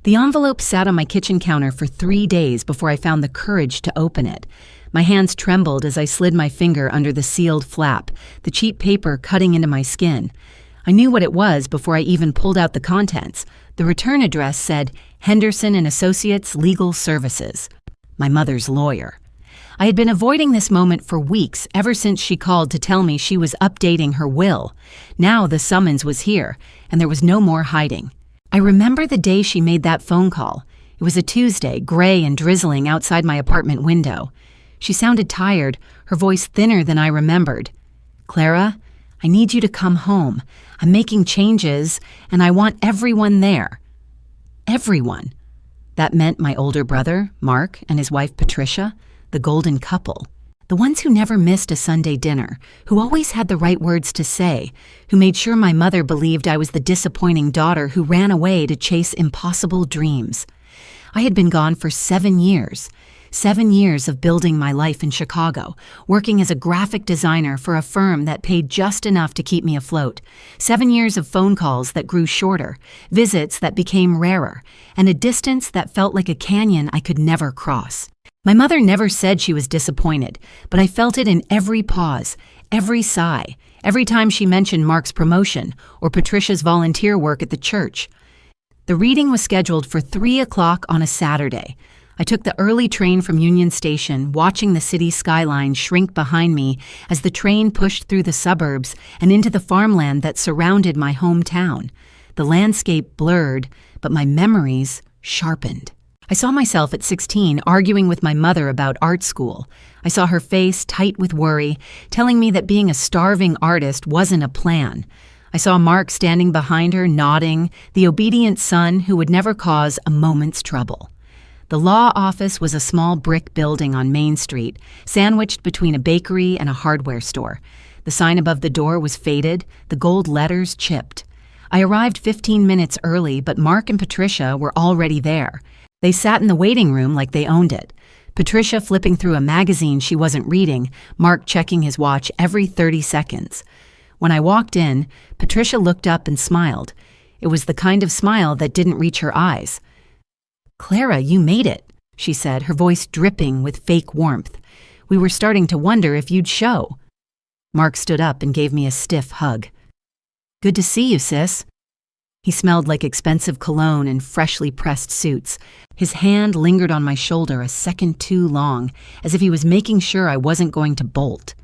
The envelope sat on my kitchen counter for 3 days before I found the courage to open it. My hands trembled as I slid my finger under the sealed flap, the cheap paper cutting into my skin. I knew what it was before I even pulled out the contents. The return address said, Henderson and Associates Legal Services. My mother's lawyer. I had been avoiding this moment for weeks, ever since she called to tell me she was updating her will. Now the summons was here, and there was no more hiding. I remember the day she made that phone call. It was a Tuesday, gray and drizzling outside my apartment window. She sounded tired, her voice thinner than I remembered. Clara, I need you to come home. I'm making changes, and I want everyone there. Everyone. That meant my older brother, Mark, and his wife Patricia, the golden couple. The ones who never missed a Sunday dinner, who always had the right words to say, who made sure my mother believed I was the disappointing daughter who ran away to chase impossible dreams. I had been gone for 7 years. 7 years of building my life in Chicago, working as a graphic designer for a firm that paid just enough to keep me afloat. 7 years of phone calls that grew shorter, visits that became rarer, and a distance that felt like a canyon I could never cross. My mother never said she was disappointed, but I felt it in every pause, every sigh, every time she mentioned Mark's promotion or Patricia's volunteer work at the church. The reading was scheduled for 3 o'clock on a Saturday. I took the early train from Union Station, watching the city skyline shrink behind me as the train pushed through the suburbs and into the farmland that surrounded my hometown. The landscape blurred, but my memories sharpened. I saw myself at 16 arguing with my mother about art school. I saw her face tight with worry, telling me that being a starving artist wasn't a plan. I saw Mark standing behind her, nodding, the obedient son who would never cause a moment's trouble. The law office was a small brick building on Main Street, sandwiched between a bakery and a hardware store. The sign above the door was faded, the gold letters chipped. I arrived 15 minutes early, but Mark and Patricia were already there. They sat in the waiting room like they owned it. Patricia flipping through a magazine she wasn't reading, Mark checking his watch every 30 seconds. When I walked in, Patricia looked up and smiled. It was the kind of smile that didn't reach her eyes. Clara, you made it, she said, her voice dripping with fake warmth. We were starting to wonder if you'd show. Mark stood up and gave me a stiff hug. Good to see you, sis. He smelled like expensive cologne and freshly pressed suits. His hand lingered on my shoulder a second too long, as if he was making sure I wasn't going to bolt.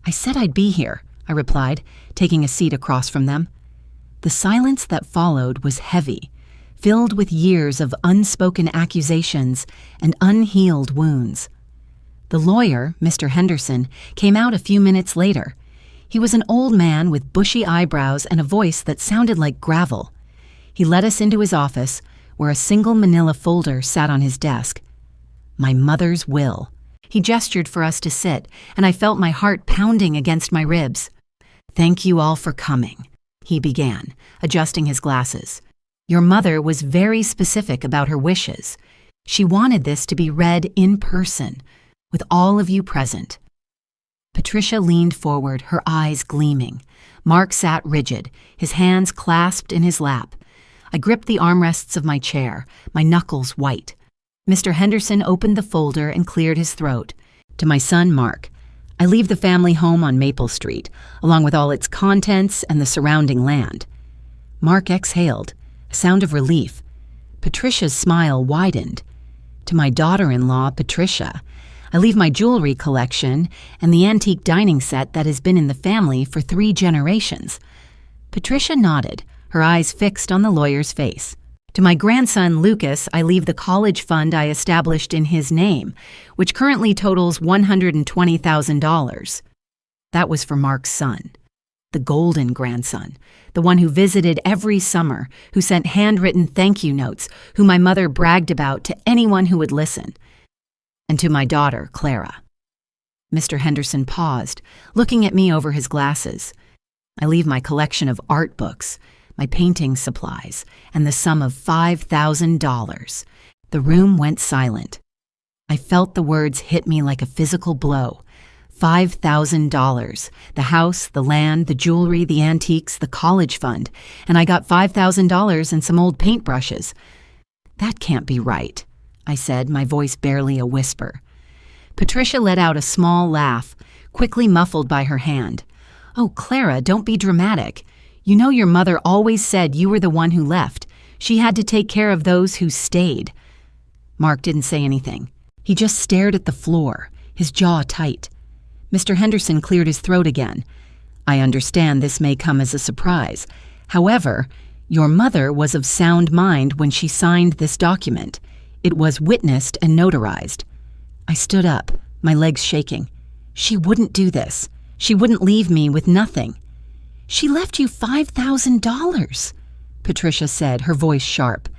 I said I'd be here, I replied, taking a seat across from them. The silence that followed was heavy, filled with years of unspoken accusations and unhealed wounds. The lawyer, Mr. Henderson, came out a few minutes later. He was an old man with bushy eyebrows and a voice that sounded like gravel. He led us into his office, where a single manila folder sat on his desk. My mother's will. He gestured for us to sit, and I felt my heart pounding against my ribs. Thank you all for coming, he began, adjusting his glasses. Your mother was very specific about her wishes. She wanted this to be read in person, with all of you present. Patricia leaned forward, her eyes gleaming. Mark sat rigid, his hands clasped in his lap. I gripped the armrests of my chair, my knuckles white. Mr. Henderson opened the folder and cleared his throat. To my son, Mark, I leave the family home on Maple Street, along with all its contents and the surrounding land. Mark exhaled, a sound of relief. Patricia's smile widened. To my daughter-in-law, Patricia, I leave my jewelry collection and the antique dining set that has been in the family for 3 generations. Patricia nodded, her eyes fixed on the lawyer's face. To my grandson, Lucas, I leave the college fund I established in his name, which currently totals $120,000. That was for Mark's son, the golden grandson, the one who visited every summer, who sent handwritten thank you notes, who my mother bragged about to anyone who would listen. And to my daughter, Clara. Mr. Henderson paused, looking at me over his glasses. I leave my collection of art books, my painting supplies, and the sum of $5,000. The room went silent. I felt the words hit me like a physical blow. $5,000. The house, the land, the jewelry, the antiques, the college fund. And I got $5,000 and some old paintbrushes. "That can't be right," I said, my voice barely a whisper. Patricia let out a small laugh, quickly muffled by her hand. "Oh, Clara, don't be dramatic. You know your mother always said you were the one who left. She had to take care of those who stayed." Mark didn't say anything. He just stared at the floor, his jaw tight. Mr. Henderson cleared his throat again. "I understand this may come as a surprise. However, your mother was of sound mind when she signed this document. It was witnessed and notarized." I stood up, my legs shaking. "She wouldn't do this. She wouldn't leave me with nothing." "She left you $5,000, Patricia said, her voice sharp.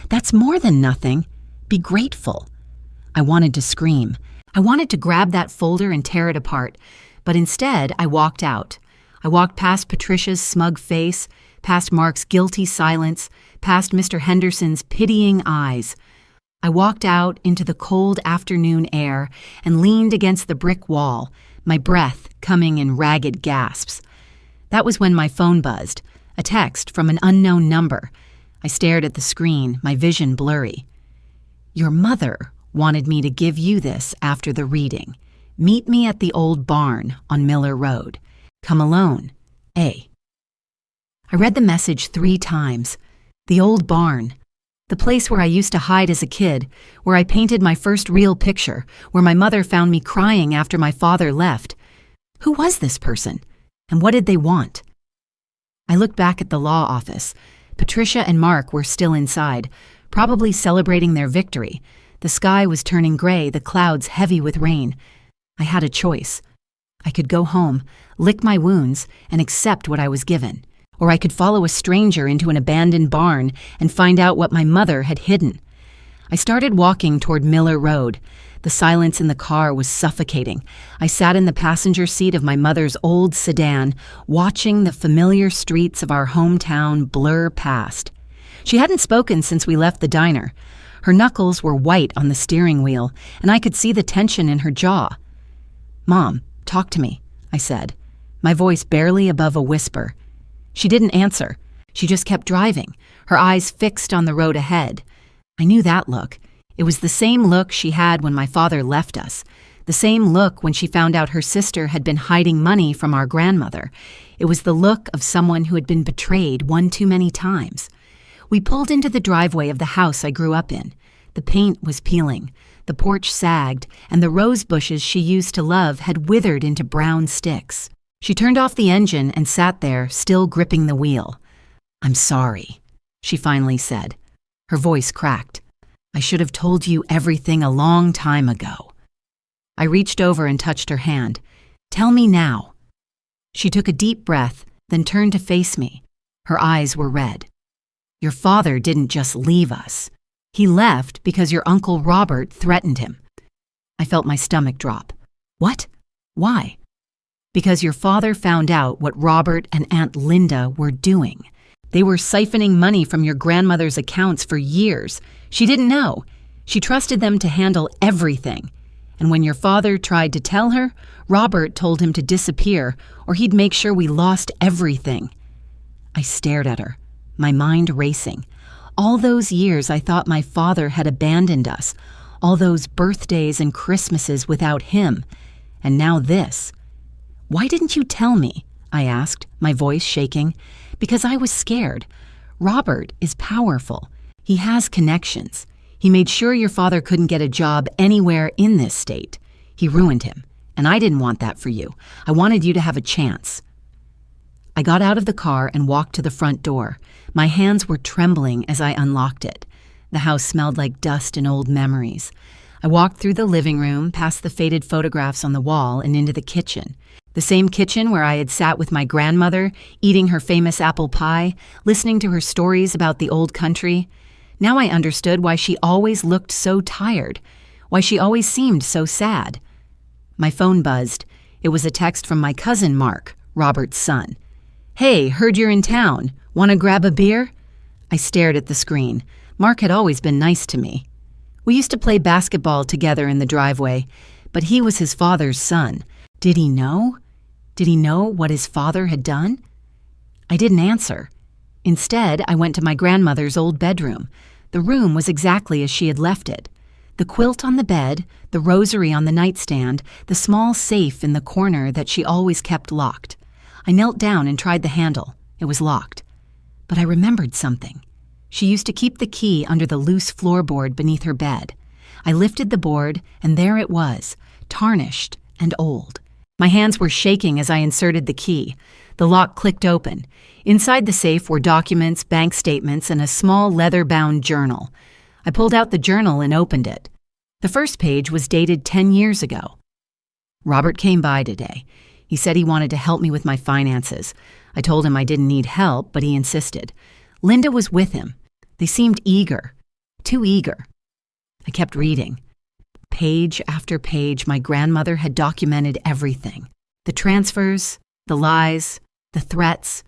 "That's more than nothing. Be grateful." I wanted to scream. I wanted to grab that folder and tear it apart, but instead I walked out. I walked past Patricia's smug face, past Mark's guilty silence, past Mr. Henderson's pitying eyes. I walked out into the cold afternoon air and leaned against the brick wall, my breath coming in ragged gasps. That was when my phone buzzed, a text from an unknown number. I stared at the screen, my vision blurry. "Your mother wanted me to give you this after the reading. Meet me at the old barn on Miller Road. Come alone, A." I read the message 3 times. The old barn. The place where I used to hide as a kid, where I painted my first real picture, where my mother found me crying after my father left. Who was this person? And what did they want? I looked back at the law office. Patricia and Mark were still inside, probably celebrating their victory. The sky was turning gray, the clouds heavy with rain. I had a choice. I could go home, lick my wounds, and accept what I was given. Or I could follow a stranger into an abandoned barn and find out what my mother had hidden. I started walking toward Miller Road. The silence in the car was suffocating. I sat in the passenger seat of my mother's old sedan, watching the familiar streets of our hometown blur past. She hadn't spoken since we left the diner. Her knuckles were white on the steering wheel, and I could see the tension in her jaw. "Mom, talk to me," I said, my voice barely above a whisper. She didn't answer. She just kept driving, her eyes fixed on the road ahead. I knew that look. It was the same look she had when my father left us, the same look when she found out her sister had been hiding money from our grandmother. It was the look of someone who had been betrayed one too many times. We pulled into the driveway of the house I grew up in. The paint was peeling, the porch sagged, and the rose bushes she used to love had withered into brown sticks. She turned off the engine and sat there, still gripping the wheel. "I'm sorry," she finally said. Her voice cracked. "I should have told you everything a long time ago." I reached over and touched her hand. "Tell me now." She took a deep breath, then turned to face me. Her eyes were red. "Your father didn't just leave us. He left because your Uncle Robert threatened him." I felt my stomach drop. "What? Why?" "Because your father found out what Robert and Aunt Linda were doing. They were siphoning money from your grandmother's accounts for years. She didn't know. She trusted them to handle everything. And when your father tried to tell her, Robert told him to disappear or he'd make sure we lost everything." I stared at her, my mind racing. All those years I thought my father had abandoned us, all those birthdays and Christmases without him, and now this. "Why didn't you tell me?" I asked, my voice shaking. "Because I was scared. Robert is powerful. He has connections. He made sure your father couldn't get a job anywhere in this state. He ruined him, and I didn't want that for you. I wanted you to have a chance." I got out of the car and walked to the front door. My hands were trembling as I unlocked it. The house smelled like dust and old memories. I walked through the living room, past the faded photographs on the wall, and into the kitchen. The same kitchen where I had sat with my grandmother, eating her famous apple pie, listening to her stories about the old country. Now I understood why she always looked so tired, why she always seemed so sad. My phone buzzed. It was a text from my cousin Mark, Robert's son. "Hey, heard you're in town. Want to grab a beer?" I stared at the screen. Mark had always been nice to me. We used to play basketball together in the driveway, but he was his father's son. Did he know? Did he know what his father had done? I didn't answer. Instead, I went to my grandmother's old bedroom. The room was exactly as she had left it. The quilt on the bed, the rosary on the nightstand, the small safe in the corner that she always kept locked. I knelt down and tried the handle. It was locked. But I remembered something. She used to keep the key under the loose floorboard beneath her bed. I lifted the board, and there it was, tarnished and old. My hands were shaking as I inserted the key. The lock clicked open. Inside the safe were documents, bank statements, and a small leather-bound journal. I pulled out the journal and opened it. The first page was dated 10 years ago. Robert came by today. He said he wanted to help me with my finances. I told him I didn't need help, but he insisted. Linda was with him. They seemed eager. Too eager. I kept reading. Page after page, my grandmother had documented everything. The transfers, the lies, the threats.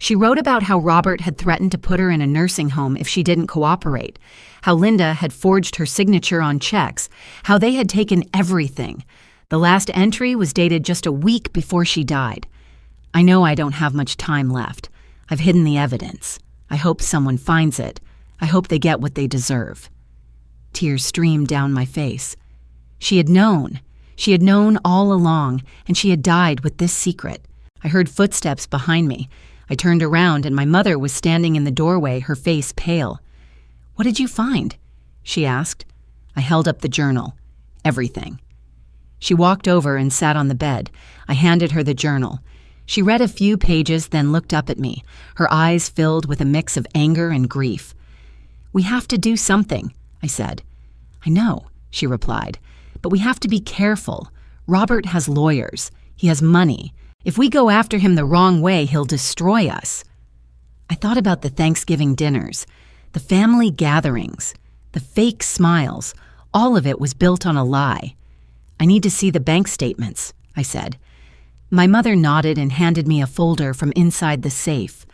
She wrote about how Robert had threatened to put her in a nursing home if she didn't cooperate, how Linda had forged her signature on checks, how they had taken everything. The last entry was dated just a week before she died. I know I don't have much time left. I've hidden the evidence. I hope someone finds it. I hope they get what they deserve. Tears streamed down my face. She had known. She had known all along, and she had died with this secret. I heard footsteps behind me. I turned around, and my mother was standing in the doorway, her face pale. "What did you find?" she asked. I held up the journal. Everything. She walked over and sat on the bed. I handed her the journal. She read a few pages, then looked up at me, her eyes filled with a mix of anger and grief. "We have to do something," I said. "I know," she replied, "but we have to be careful. Robert has lawyers. He has money. If we go after him the wrong way, he'll destroy us." I thought about the Thanksgiving dinners, the family gatherings, the fake smiles. All of it was built on a lie. "I need to see the bank statements," I said. My mother nodded and handed me a folder from inside the safe.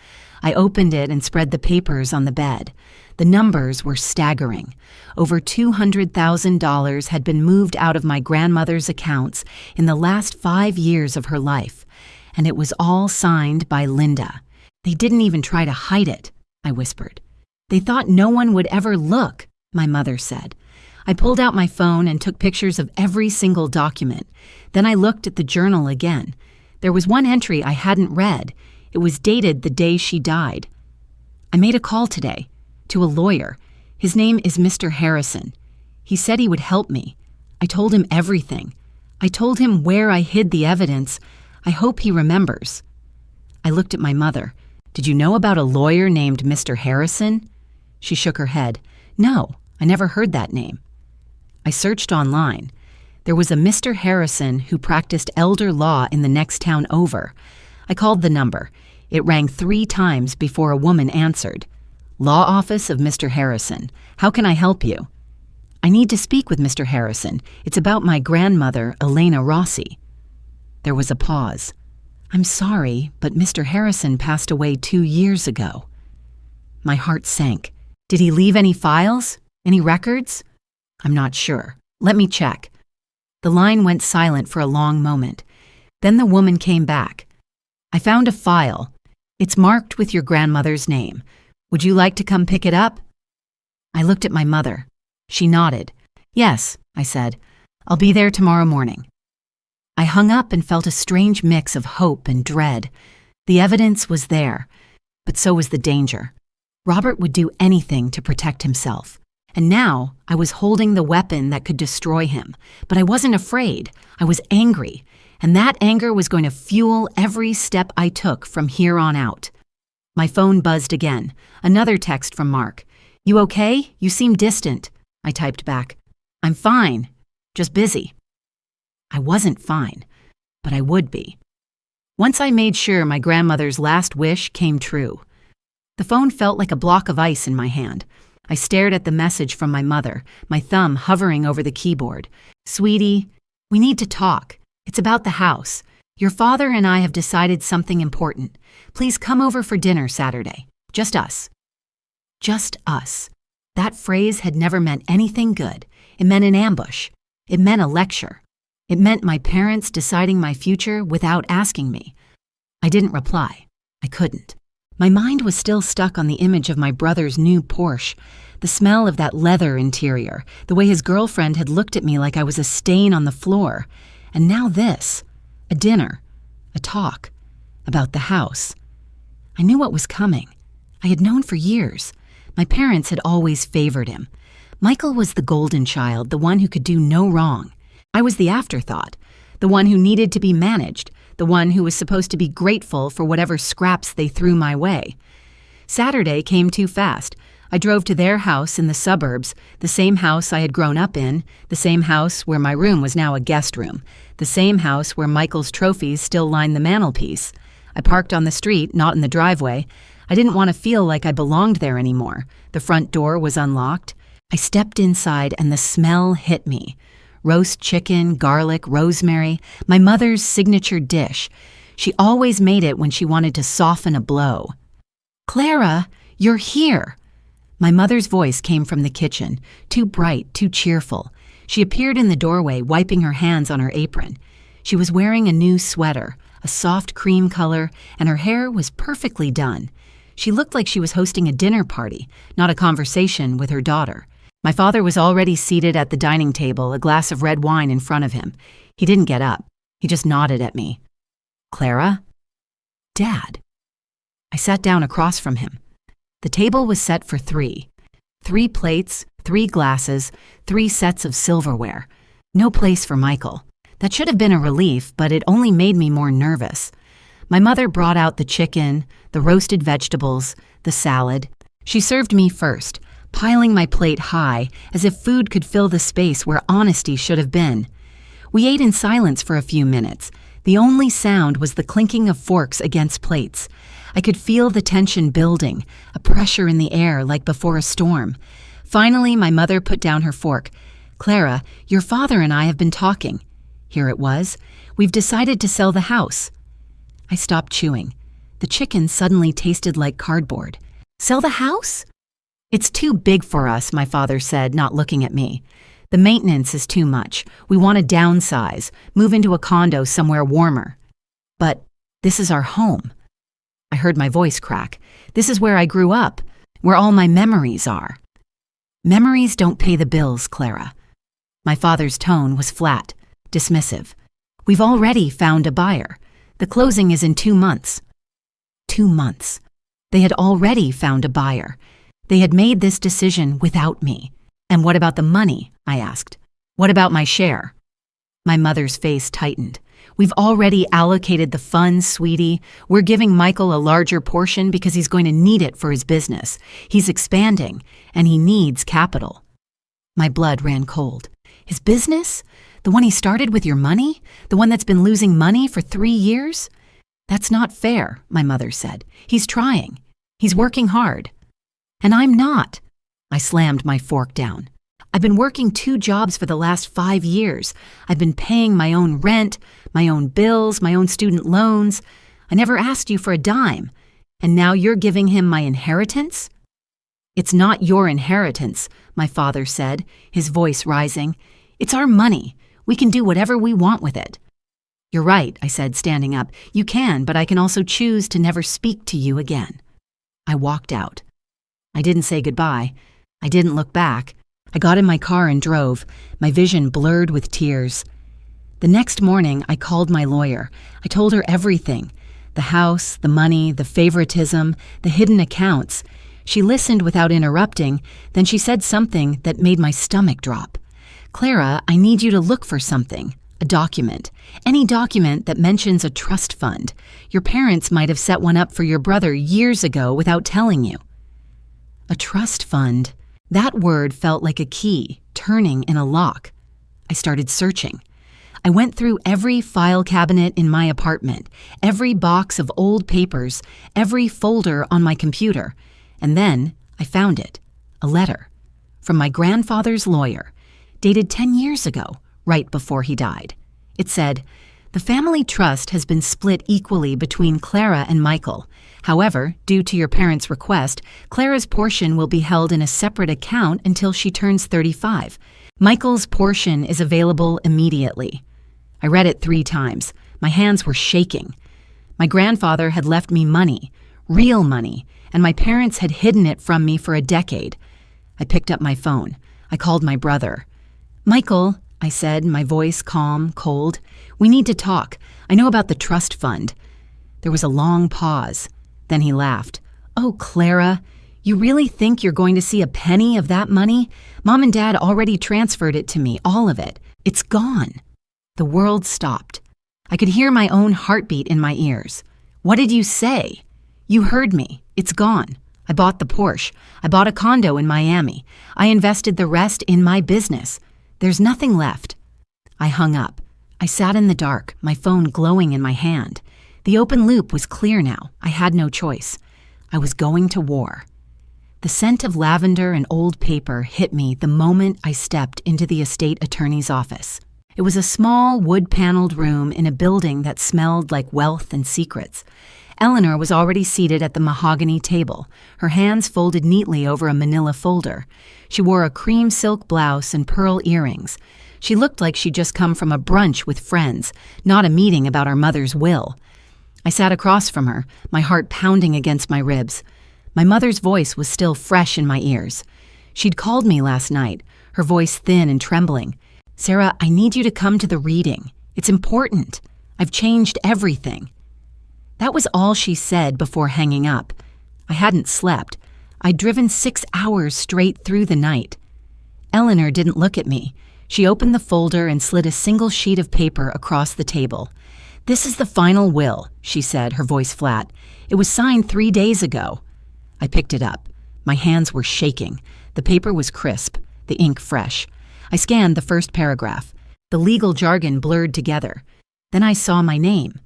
I opened it and spread the papers on the bed. The numbers were staggering. Over $200,000 had been moved out of my grandmother's accounts in the last 5 years of her life, and it was all signed by Linda. "They didn't even try to hide it," I whispered. "They thought no one would ever look," my mother said. I pulled out my phone and took pictures of every single document. Then I looked at the journal again. There was one entry I hadn't read. It was dated the day she died. "I made a call today, to a lawyer. His name is Mr. Harrison. He said he would help me. I told him everything. I told him where I hid the evidence. I hope he remembers." I looked at my mother. "Did you know about a lawyer named Mr. Harrison?" She shook her head. "No, I never heard that name." I searched online. There was a Mr. Harrison who practiced elder law in the next town over. I called the number. It rang 3 times before a woman answered. "Law office of Mr. Harrison. How can I help you?" "I need to speak with Mr. Harrison. It's about my grandmother, Elena Rossi." There was a pause. "I'm sorry, but Mr. Harrison passed away 2 years ago." My heart sank. "Did he leave any files? Any records?" "I'm not sure. Let me check." The line went silent for a long moment. Then the woman came back. "I found a file. It's marked with your grandmother's name. Would you like to come pick it up?" I looked at my mother. She nodded. "Yes," I said. "I'll be there tomorrow morning." I hung up and felt a strange mix of hope and dread. The evidence was there, but so was the danger. Robert would do anything to protect himself. And now I was holding the weapon that could destroy him. But I wasn't afraid. I was angry. And that anger was going to fuel every step I took from here on out. My phone buzzed again. Another text from Mark. "You okay? You seem distant." I typed back. "I'm fine. Just busy." I wasn't fine, but I would be. Once I made sure my grandmother's last wish came true. The phone felt like a block of ice in my hand. I stared at the message from my mother, my thumb hovering over the keyboard. "Sweetie, we need to talk. It's about the house. Your father and I have decided something important. Please come over for dinner Saturday. Just us." Just us. That phrase had never meant anything good. It meant an ambush. It meant a lecture. It meant my parents deciding my future without asking me. I didn't reply. I couldn't. My mind was still stuck on the image of my brother's new Porsche, the smell of that leather interior, the way his girlfriend had looked at me like I was a stain on the floor. And now this, a dinner, a talk, about the house. I knew what was coming. I had known for years. My parents had always favored him. Michael was the golden child, the one who could do no wrong. I was the afterthought, the one who needed to be managed, the one who was supposed to be grateful for whatever scraps they threw my way. Saturday came too fast. I drove to their house in the suburbs, the same house I had grown up in, the same house where my room was now a guest room, the same house where Michael's trophies still lined the mantelpiece. I parked on the street, not in the driveway. I didn't want to feel like I belonged there anymore. The front door was unlocked. I stepped inside and the smell hit me. Roast chicken, garlic, rosemary, my mother's signature dish. She always made it when she wanted to soften a blow. "Clara, you're here." My mother's voice came from the kitchen, too bright, too cheerful. She appeared in the doorway, wiping her hands on her apron. She was wearing a new sweater, a soft cream color, and her hair was perfectly done. She looked like she was hosting a dinner party, not a conversation with her daughter. My father was already seated at the dining table, a glass of red wine in front of him. He didn't get up. He just nodded at me. "Clara?" "Dad." I sat down across from him. The table was set for three. 3 plates, 3 glasses, 3 sets of silverware. No place for Michael. That should have been a relief, but it only made me more nervous. My mother brought out the chicken, the roasted vegetables, the salad. She served me first, piling my plate high, as if food could fill the space where honesty should have been. We ate in silence for a few minutes. The only sound was the clinking of forks against plates. I could feel the tension building, a pressure in the air like before a storm. Finally, my mother put down her fork. "Clara, your father and I have been talking." Here it was. "We've decided to sell the house." I stopped chewing. The chicken suddenly tasted like cardboard. "Sell the house?" "It's too big for us," my father said, not looking at me. "The maintenance is too much. We want to downsize, move into a condo somewhere warmer." "But this is our home." I heard my voice crack. "This is where I grew up, where all my memories are." "Memories don't pay the bills, Clara." My father's tone was flat, dismissive. "We've already found a buyer. The closing is in 2 months." 2 months. They had already found a buyer. They had made this decision without me. "And what about the money?" I asked. "What about my share?" My mother's face tightened. "We've already allocated the funds, sweetie. We're giving Michael a larger portion because he's going to need it for his business. He's expanding, and he needs capital." My blood ran cold. "His business? The one he started with your money? The one that's been losing money for 3 years? That's not fair," my mother said. "He's trying. He's working hard." "And I'm not." I slammed my fork down. "I've been working 2 jobs for the last 5 years. I've been paying my own rent, my own bills, my own student loans. I never asked you for a dime. And now you're giving him my inheritance?" "It's not your inheritance," my father said, his voice rising. "It's our money. We can do whatever we want with it." "You're right," I said, standing up. "You can, but I can also choose to never speak to you again." I walked out. I didn't say goodbye. I didn't look back. I got in my car and drove, my vision blurred with tears. The next morning, I called my lawyer. I told her everything. The house, the money, the favoritism, the hidden accounts. She listened without interrupting, then she said something that made my stomach drop. "Clara, I need you to look for something. A document. Any document that mentions a trust fund. Your parents might have set one up for your brother years ago without telling you." A trust fund. That word felt like a key, turning in a lock. I started searching. I went through every file cabinet in my apartment, every box of old papers, every folder on my computer, and then I found it. A letter. From my grandfather's lawyer, dated 10 years ago, right before he died. It said, "The family trust has been split equally between Clara and Michael. However, due to your parents' request, Clara's portion will be held in a separate account until she turns 35. Michael's portion is available immediately." I read it 3 times. My hands were shaking. My grandfather had left me money, real money, and my parents had hidden it from me for a decade. I picked up my phone. I called my brother. "Michael," I said, my voice calm, cold. "We need to talk. I know about the trust fund." There was a long pause. Then he laughed. "Oh, Clara, you really think you're going to see a penny of that money? Mom and Dad already transferred it to me, all of it. It's gone." The world stopped. I could hear my own heartbeat in my ears. "What did you say?" "You heard me. It's gone. I bought the Porsche. I bought a condo in Miami. I invested the rest in my business. There's nothing left." I hung up. I sat in the dark, my phone glowing in my hand. The open loop was clear now. I had no choice. I was going to war. The scent of lavender and old paper hit me the moment I stepped into the estate attorney's office. It was a small, wood-paneled room in a building that smelled like wealth and secrets. Eleanor was already seated at the mahogany table, her hands folded neatly over a manila folder. She wore a cream silk blouse and pearl earrings. She looked like she'd just come from a brunch with friends, not a meeting about our mother's will. I sat across from her, my heart pounding against my ribs. My mother's voice was still fresh in my ears. She'd called me last night, her voice thin and trembling. "Sarah, I need you to come to the reading. It's important. I've changed everything." That was all she said before hanging up. I hadn't slept. I'd driven 6 hours straight through the night. Eleanor didn't look at me. She opened the folder and slid a single sheet of paper across the table. "This is the final will," she said, her voice flat. "It was signed 3 days ago." I picked it up. My hands were shaking. The paper was crisp, the ink fresh. I scanned the first paragraph. The legal jargon blurred together. Then I saw my name.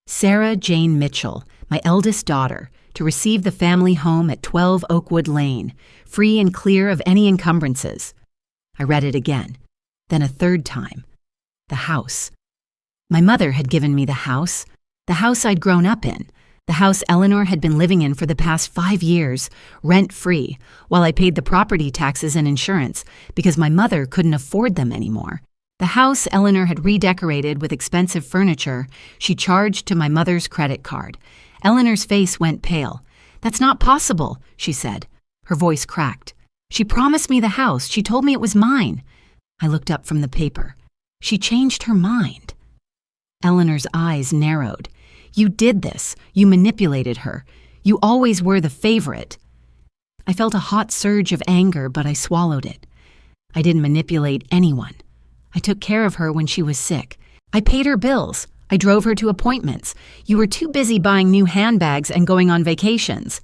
Sarah Jane Mitchell, my eldest daughter, to receive the family home at 12 Oakwood Lane, free and clear of any encumbrances. I read it again, then a third time. The house. My mother had given me the house I'd grown up in, the house Eleanor had been living in for the past 5 years, rent-free, while I paid the property taxes and insurance because my mother couldn't afford them anymore. The house Eleanor had redecorated with expensive furniture she charged to my mother's credit card. Eleanor's face went pale. "That's not possible," she said. Her voice cracked. "She promised me the house. She told me it was mine." I looked up from the paper. She changed her mind. Eleanor's eyes narrowed. "You did this. You manipulated her. You always were the favorite." I felt a hot surge of anger, but I swallowed it. I didn't manipulate anyone. I took care of her when she was sick. I paid her bills. I drove her to appointments. You were too busy buying new handbags and going on vacations.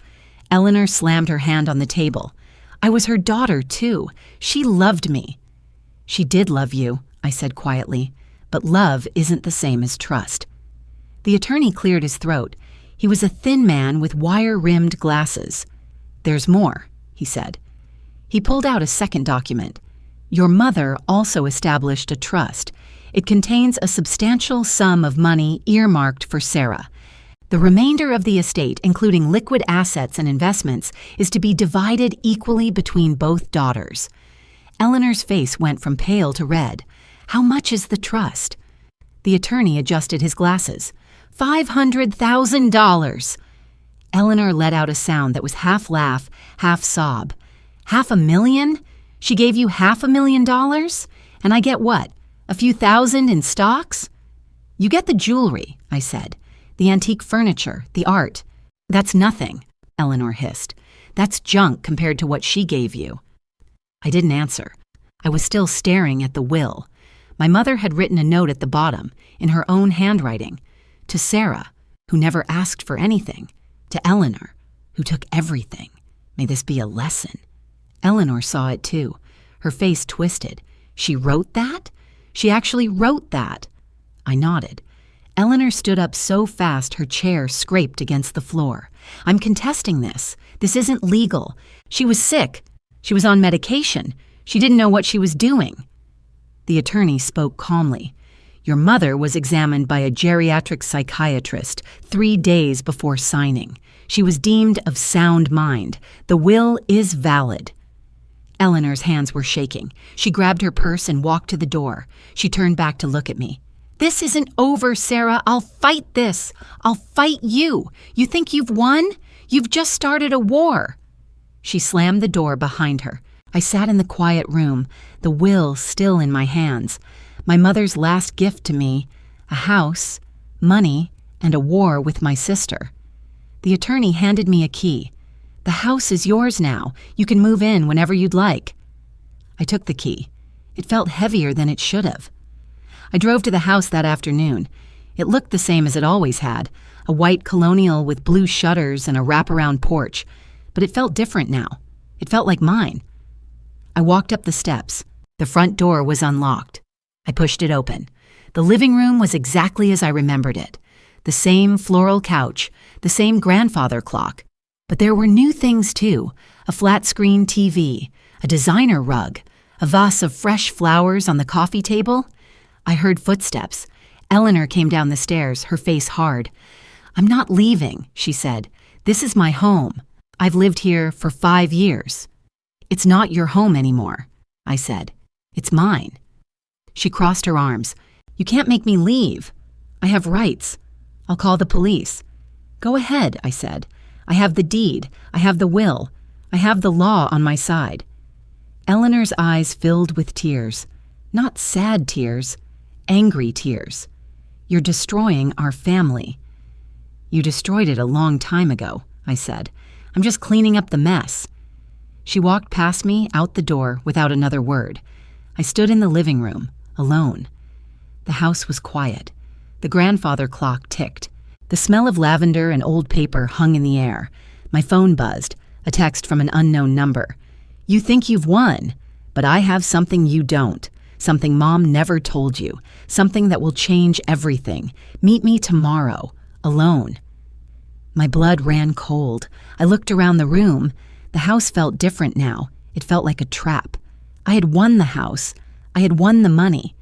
Eleanor slammed her hand on the table. "I was her daughter, too. She loved me." "She did love you," I said quietly, "but love isn't the same as trust." The attorney cleared his throat. He was a thin man with wire-rimmed glasses. "There's more," he said. He pulled out a second document. "Your mother also established a trust. It contains a substantial sum of money earmarked for Sarah. The remainder of the estate, including liquid assets and investments, is to be divided equally between both daughters." Eleanor's face went from pale to red. "How much is the trust?" The attorney adjusted his glasses. $500,000. Eleanor let out a sound that was half laugh, half sob. $500,000? She gave you $500,000? And I get what? A few thousand in stocks? "You get the jewelry," I said. "The antique furniture, the art." "That's nothing," Eleanor hissed. "That's junk compared to what she gave you." I didn't answer. I was still staring at the will. My mother had written a note at the bottom, in her own handwriting, to Sarah, who never asked for anything, to Eleanor, who took everything. May this be a lesson. Eleanor saw it too. Her face twisted. "She wrote that? She actually wrote that?" I nodded. Eleanor stood up so fast her chair scraped against the floor. "I'm contesting this. This isn't legal. She was sick. She was on medication. She didn't know what she was doing." The attorney spoke calmly. "Your mother was examined by a geriatric psychiatrist 3 days before signing. She was deemed of sound mind. The will is valid." Eleanor's hands were shaking. She grabbed her purse and walked to the door. She turned back to look at me. "This isn't over, Sarah. I'll fight this. I'll fight you. You think you've won? You've just started a war." She slammed the door behind her. I sat in the quiet room, the will still in my hands. My mother's last gift to me, a house, money, and a war with my sister. The attorney handed me a key. "The house is yours now. You can move in whenever you'd like." I took the key. It felt heavier than it should have. I drove to the house that afternoon. It looked the same as it always had, a white colonial with blue shutters and a wraparound porch, but it felt different now. It felt like mine. I walked up the steps. The front door was unlocked. I pushed it open. The living room was exactly as I remembered it. The same floral couch, the same grandfather clock. But there were new things too, a flat-screen TV, a designer rug, a vase of fresh flowers on the coffee table. I heard footsteps. Eleanor came down the stairs, her face hard. "I'm not leaving," she said. "This is my home. I've lived here for 5 years." "It's not your home anymore," I said. "It's mine." She crossed her arms. "You can't make me leave. I have rights. I'll call the police." "Go ahead," I said. "I have the deed. I have the will. I have the law on my side." Eleanor's eyes filled with tears. Not sad tears, angry tears. "You're destroying our family." "You destroyed it a long time ago," I said. "I'm just cleaning up the mess." She walked past me out the door without another word. I stood in the living room, alone. The house was quiet. The grandfather clock ticked. The smell of lavender and old paper hung in the air. My phone buzzed, a text from an unknown number. "You think you've won, but I have something you don't. Something Mom never told you. Something that will change everything. Meet me tomorrow, alone." My blood ran cold. I looked around the room. The house felt different now. It felt like a trap. I had won the house. I had won the money.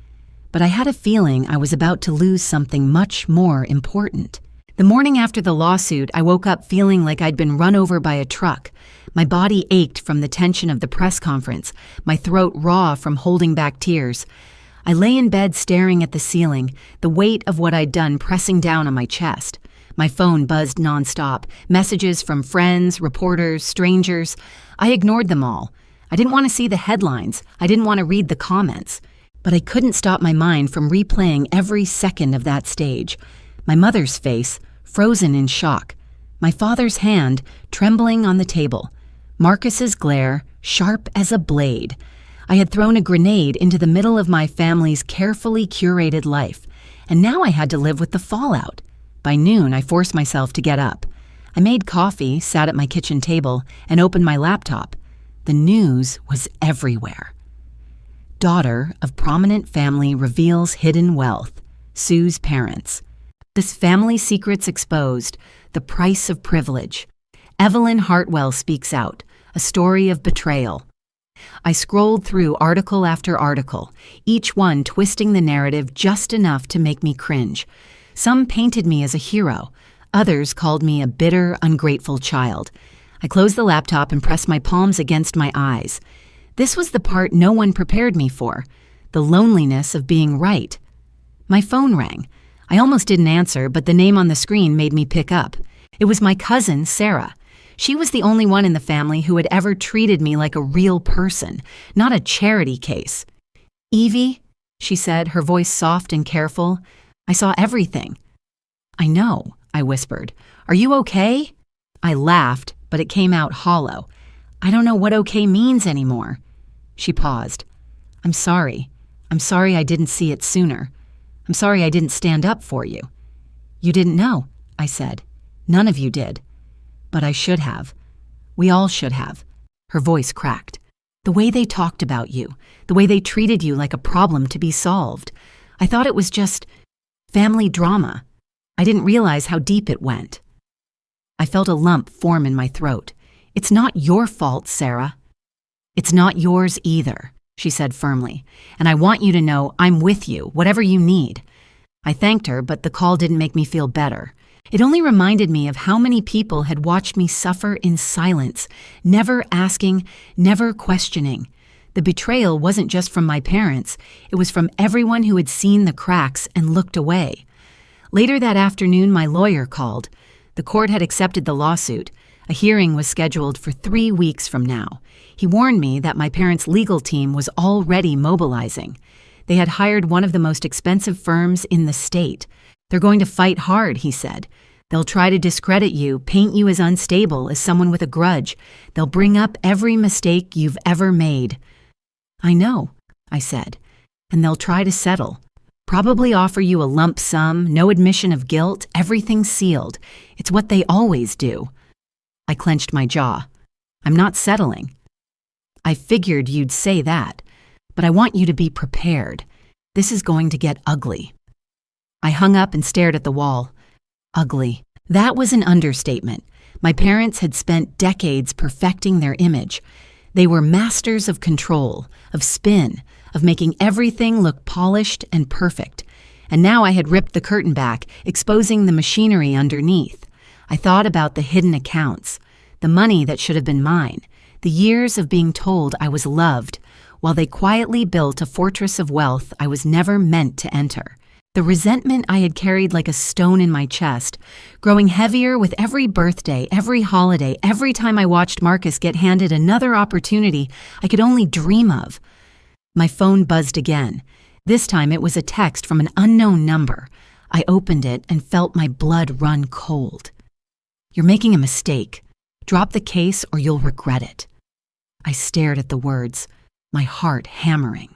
But I had a feeling I was about to lose something much more important. The morning after the lawsuit, I woke up feeling like I'd been run over by a truck. My body ached from the tension of the press conference, my throat raw from holding back tears. I lay in bed staring at the ceiling, the weight of what I'd done pressing down on my chest. My phone buzzed nonstop, messages from friends, reporters, strangers. I ignored them all. I didn't want to see the headlines. I didn't want to read the comments. But I couldn't stop my mind from replaying every second of that stage. My mother's face, frozen in shock. My father's hand, trembling on the table. Marcus's glare, sharp as a blade. I had thrown a grenade into the middle of my family's carefully curated life, and now I had to live with the fallout. By noon, I forced myself to get up. I made coffee, sat at my kitchen table, and opened my laptop. The news was everywhere. Daughter of prominent family reveals hidden wealth. Sues parents. This family secrets exposed. The price of privilege. Evelyn Hartwell speaks out. A story of betrayal. I scrolled through article after article, each one twisting the narrative just enough to make me cringe. Some painted me as a hero. Others called me a bitter, ungrateful child. I closed the laptop and pressed my palms against my eyes. This was the part no one prepared me for, the loneliness of being right. My phone rang. I almost didn't answer, but the name on the screen made me pick up. It was my cousin, Sarah. She was the only one in the family who had ever treated me like a real person, not a charity case. "Evie," she said, her voice soft and careful. "I saw everything." "I know," I whispered. "Are you okay?" I laughed, but it came out hollow. "I don't know what okay means anymore." She paused. "I'm sorry. I'm sorry I didn't see it sooner. I'm sorry I didn't stand up for you." "You didn't know," I said. "None of you did. But I should have. We all should have." Her voice cracked. "The way they talked about you, the way they treated you like a problem to be solved. I thought it was just family drama. I didn't realize how deep it went." I felt a lump form in my throat. "It's not your fault, Sarah." "It's not yours either," she said firmly. "And I want you to know I'm with you, whatever you need." I thanked her, but the call didn't make me feel better. It only reminded me of how many people had watched me suffer in silence, never asking, never questioning. The betrayal wasn't just from my parents, it was from everyone who had seen the cracks and looked away. Later that afternoon, my lawyer called. The court had accepted the lawsuit. A hearing was scheduled for 3 weeks from now. He warned me that my parents' legal team was already mobilizing. They had hired one of the most expensive firms in the state. They're going to fight hard, he said. They'll try to discredit you, paint you as unstable, as someone with a grudge. They'll bring up every mistake you've ever made. I know, I said, and they'll try to settle. Probably offer you a lump sum, no admission of guilt, everything sealed. It's what they always do. I clenched my jaw. I'm not settling. I figured you'd say that, but I want you to be prepared. This is going to get ugly. I hung up and stared at the wall. Ugly. That was an understatement. My parents had spent decades perfecting their image. They were masters of control, of spin, of making everything look polished and perfect. And now I had ripped the curtain back, exposing the machinery underneath. I thought about the hidden accounts, the money that should have been mine, the years of being told I was loved, while they quietly built a fortress of wealth I was never meant to enter. The resentment I had carried like a stone in my chest, growing heavier with every birthday, every holiday, every time I watched Marcus get handed another opportunity I could only dream of. My phone buzzed again. This time it was a text from an unknown number. I opened it and felt my blood run cold. You're making a mistake. Drop the case or you'll regret it. I stared at the words, my heart hammering.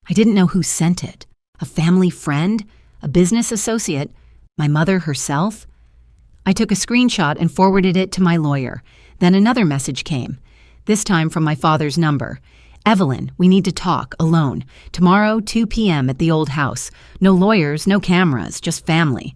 I didn't know who sent it. A family friend? A business associate? My mother herself? I took a screenshot and forwarded it to my lawyer. Then another message came, this time from my father's number. Evelyn, we need to talk, alone. Tomorrow, 2 p.m. at the old house. No lawyers, no cameras, just family.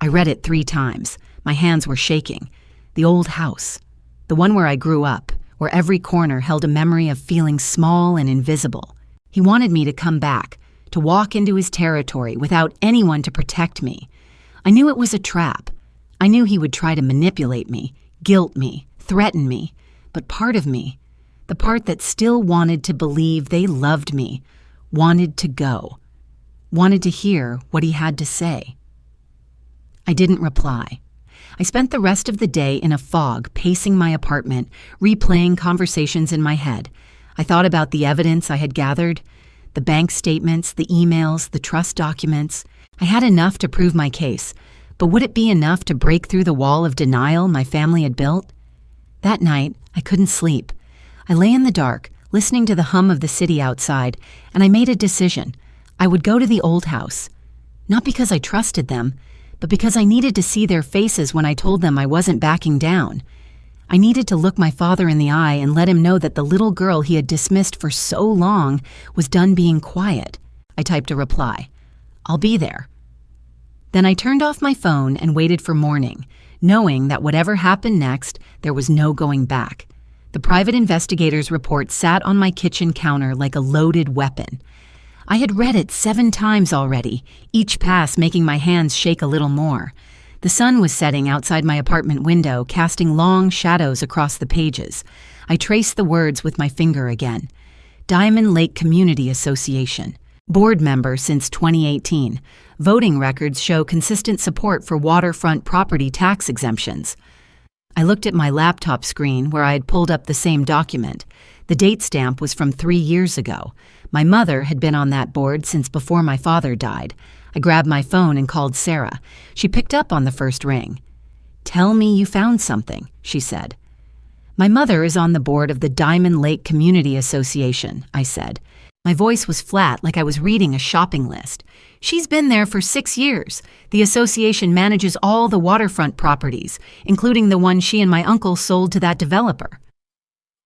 I read it 3 times. My hands were shaking. The old house. The one where I grew up, where every corner held a memory of feeling small and invisible. He wanted me to come back, to walk into his territory without anyone to protect me. I knew it was a trap. I knew he would try to manipulate me, guilt me, threaten me. But part of me, the part that still wanted to believe they loved me, wanted to go, wanted to hear what he had to say. I didn't reply. I spent the rest of the day in a fog, pacing my apartment, replaying conversations in my head. I thought about the evidence I had gathered, the bank statements, the emails, the trust documents. I had enough to prove my case, but would it be enough to break through the wall of denial my family had built? That night, I couldn't sleep. I lay in the dark, listening to the hum of the city outside, and I made a decision. I would go to the old house. Not because I trusted them, but because I needed to see their faces when I told them I wasn't backing down. I needed to look my father in the eye and let him know that the little girl he had dismissed for so long was done being quiet. I typed a reply. I'll be there. Then I turned off my phone and waited for morning, knowing that whatever happened next, there was no going back. The private investigator's report sat on my kitchen counter like a loaded weapon. I had read it 7 times already, each pass making my hands shake a little more. The sun was setting outside my apartment window, casting long shadows across the pages. I traced the words with my finger again. Diamond Lake Community Association. Board member since 2018. Voting records show consistent support for waterfront property tax exemptions. I looked at my laptop screen where I had pulled up the same document. The date stamp was from 3 years ago. My mother had been on that board since before my father died. I grabbed my phone and called Sarah. She picked up on the first ring. "Tell me you found something," she said. "My mother is on the board of the Diamond Lake Community Association," I said. My voice was flat, like I was reading a shopping list. "She's been there for 6 years. The association manages all the waterfront properties, including the one she and my uncle sold to that developer."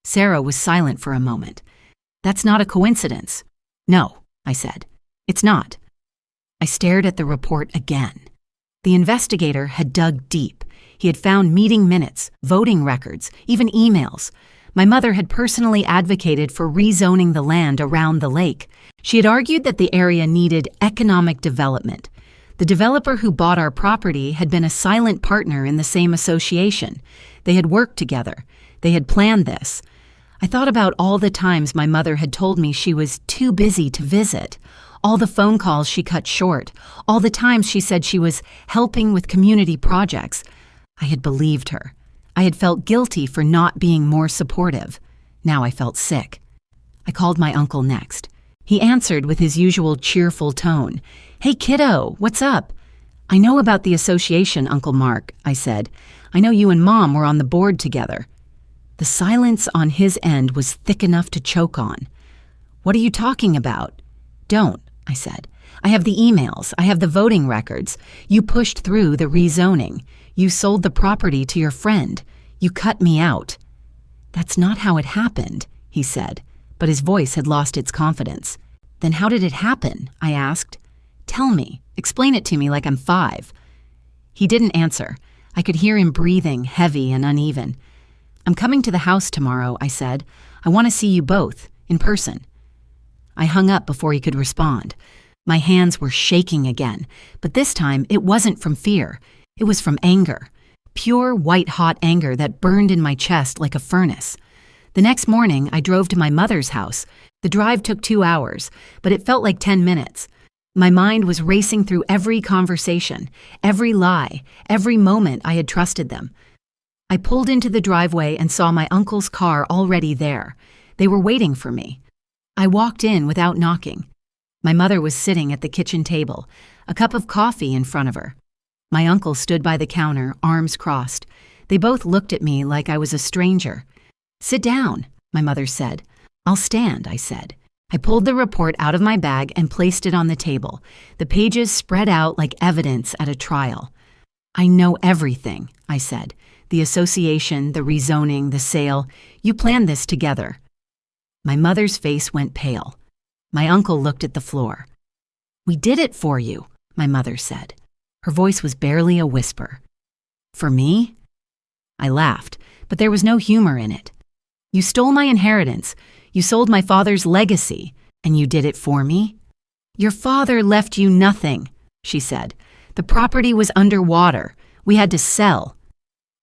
Sarah was silent for a moment. "That's not a coincidence." "No," I said. "It's not." I stared at the report again. The investigator had dug deep. He had found meeting minutes, voting records, even emails. My mother had personally advocated for rezoning the land around the lake. She had argued that the area needed economic development. The developer who bought our property had been a silent partner in the same association. They had worked together. They had planned this. I thought about all the times my mother had told me she was too busy to visit, all the phone calls she cut short, all the times she said she was helping with community projects. I had believed her. I had felt guilty for not being more supportive. Now I felt sick. I called my uncle next. He answered with his usual cheerful tone. "Hey kiddo, what's up?" "I know about the association, Uncle Mark," I said. "I know you and Mom were on the board together." The silence on his end was thick enough to choke on. "What are you talking about?" "Don't," I said. "I have the emails. I have the voting records. You pushed through the rezoning. You sold the property to your friend. You cut me out." "That's not how it happened," he said, but his voice had lost its confidence. "Then how did it happen?" I asked. "Tell me. Explain it to me like I'm 5. He didn't answer. I could hear him breathing, heavy and uneven. "I'm coming to the house tomorrow," I said. "I want to see you both, in person." I hung up before he could respond. My hands were shaking again, but this time it wasn't from fear. It was from anger. Pure, white-hot anger that burned in my chest like a furnace. The next morning, I drove to my mother's house. The drive took 2 hours, but it felt like 10 minutes. My mind was racing through every conversation, every lie, every moment I had trusted them. I pulled into the driveway and saw my uncle's car already there. They were waiting for me. I walked in without knocking. My mother was sitting at the kitchen table, a cup of coffee in front of her. My uncle stood by the counter, arms crossed. They both looked at me like I was a stranger. "Sit down," my mother said. "I'll stand," I said. I pulled the report out of my bag and placed it on the table, the pages spread out like evidence at a trial. "I know everything," I said. "The association, the rezoning, the sale. You planned this together." My mother's face went pale. My uncle looked at the floor. "We did it for you," my mother said. Her voice was barely a whisper. "For me?" I laughed, but there was no humor in it. "You stole my inheritance. You sold my father's legacy, and you did it for me?" "Your father left you nothing," she said. "The property was underwater. We had to sell."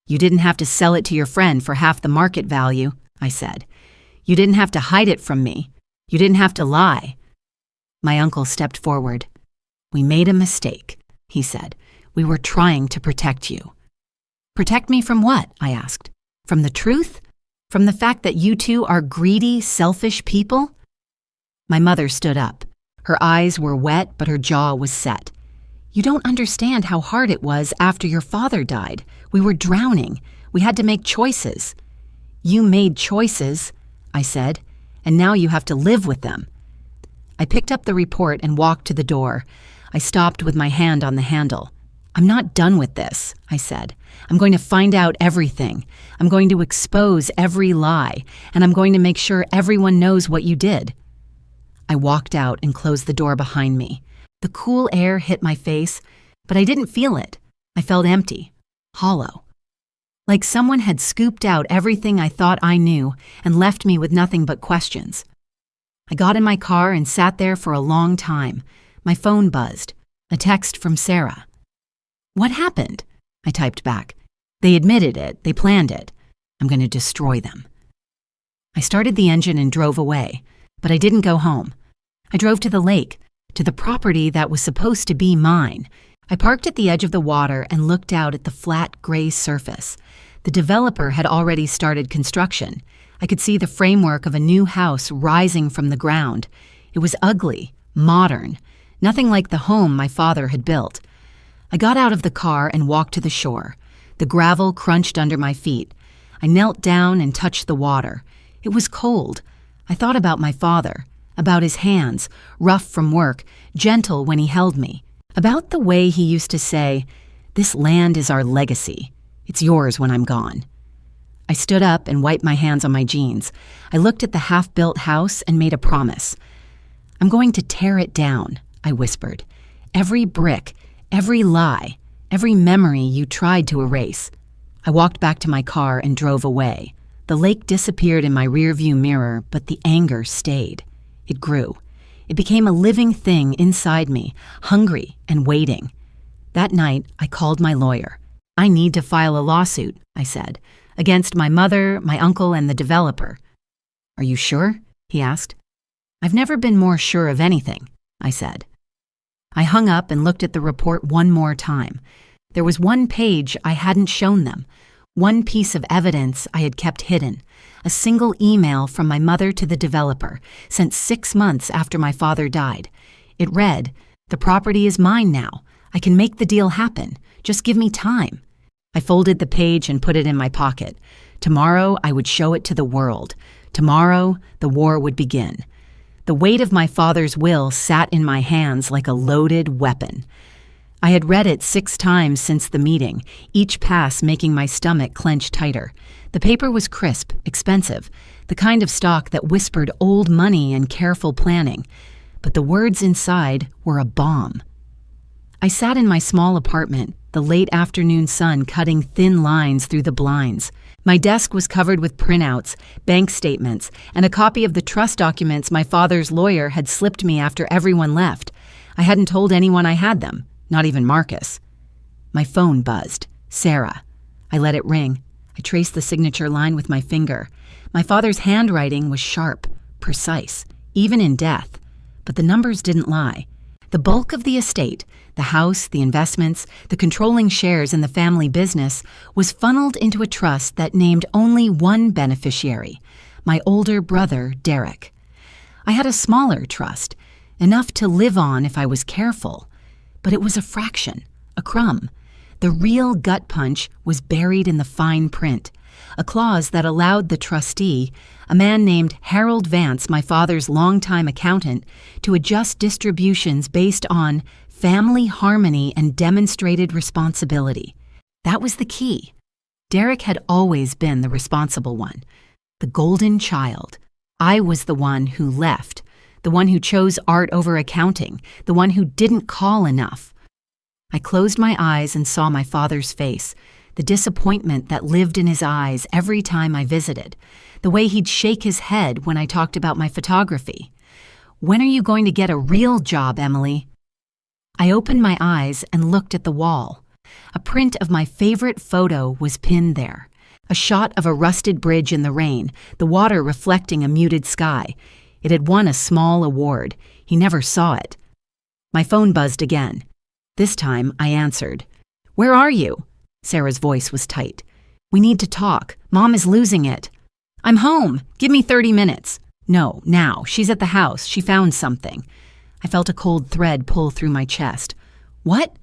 "You didn't have to sell it to your friend for half the market value," I said. "You didn't have to hide it from me. You didn't have to lie." My uncle stepped forward. "We made a mistake," he said. "We were trying to protect you." "Protect me from what?" I asked. "From the truth? From the fact that you two are greedy, selfish people?" My mother stood up. Her eyes were wet, but her jaw was set. "You don't understand how hard it was after your father died. We were drowning. We had to make choices." "You made choices," I said, "and now you have to live with them." I picked up the report and walked to the door. I stopped with my hand on the handle. "I'm not done with this," I said. "I'm going to find out everything. I'm going to expose every lie, and I'm going to make sure everyone knows what you did." I walked out and closed the door behind me. The cool air hit my face, but I didn't feel it. I felt empty, hollow. Like someone had scooped out everything I thought I knew and left me with nothing but questions. I got in my car and sat there for a long time. My phone buzzed. A text from Sarah. "What happened?" I typed back. "They admitted it. They planned it. I'm going to destroy them." I started the engine and drove away, but I didn't go home. I drove to the lake, to the property that was supposed to be mine. I parked at the edge of the water and looked out at the flat, gray surface. The developer had already started construction. I could see the framework of a new house rising from the ground. It was ugly, modern, nothing like the home my father had built. I got out of the car and walked to the shore. The gravel crunched under my feet. I knelt down and touched the water. It was cold. I thought about my father, about his hands, rough from work, gentle when he held me, about the way he used to say, "This land is our legacy. It's yours when I'm gone." I stood up and wiped my hands on my jeans. I looked at the half-built house and made a promise. "I'm going to tear it down," I whispered. "Every brick, every lie, every memory you tried to erase." I walked back to my car and drove away. The lake disappeared in my rearview mirror, but the anger stayed. It grew. It became a living thing inside me, hungry and waiting. That night, I called my lawyer. "I need to file a lawsuit," I said, "against my mother, my uncle, and the developer." "Are you sure?" he asked. "I've never been more sure of anything," I said. I hung up and looked at the report one more time. There was one page I hadn't shown them, One piece of evidence I had kept hidden, a single email from my mother to the developer, sent 6 months after my father died. It read, "The property is mine now. I can make the deal happen. Just give me time." I folded the page and put it in my pocket. Tomorrow I would show it to the world. Tomorrow the war would begin. The weight of my father's will sat in my hands like a loaded weapon. I had read it 6 times since the meeting, each pass making my stomach clench tighter. The paper was crisp, expensive, the kind of stock that whispered old money and careful planning. But the words inside were a bomb. I sat in my small apartment, the late afternoon sun cutting thin lines through the blinds. My desk was covered with printouts, bank statements, and a copy of the trust documents my father's lawyer had slipped me after everyone left. I hadn't told anyone I had them, not even Marcus. My phone buzzed. Sarah. I let it ring. I traced the signature line with my finger. My father's handwriting was sharp, precise, even in death. But the numbers didn't lie. The bulk of the estate, the house, the investments, the controlling shares in the family business, was funneled into a trust that named only one beneficiary, my older brother, Derek. I had a smaller trust, enough to live on if I was careful. But it was a fraction, a crumb. The real gut punch was buried in the fine print, a clause that allowed the trustee, a man named Harold Vance, my father's longtime accountant, to adjust distributions based on family harmony and demonstrated responsibility. That was the key. Derek had always been the responsible one, the golden child. I was the one who left, the one who chose art over accounting, the one who didn't call enough. I closed my eyes and saw my father's face, the disappointment that lived in his eyes every time I visited, the way he'd shake his head when I talked about my photography. "When are you going to get a real job, Emily?" I opened my eyes and looked at the wall. A print of my favorite photo was pinned there, a shot of a rusted bridge in the rain, the water reflecting a muted sky. It had won a small award. He never saw it. My phone buzzed again. This time I answered. "Where are you?" Sarah's voice was tight. "We need to talk. Mom is losing it." "I'm home. Give me 30 minutes. "No, now. She's at the house. She found something." I felt a cold thread pull through my chest. "What?"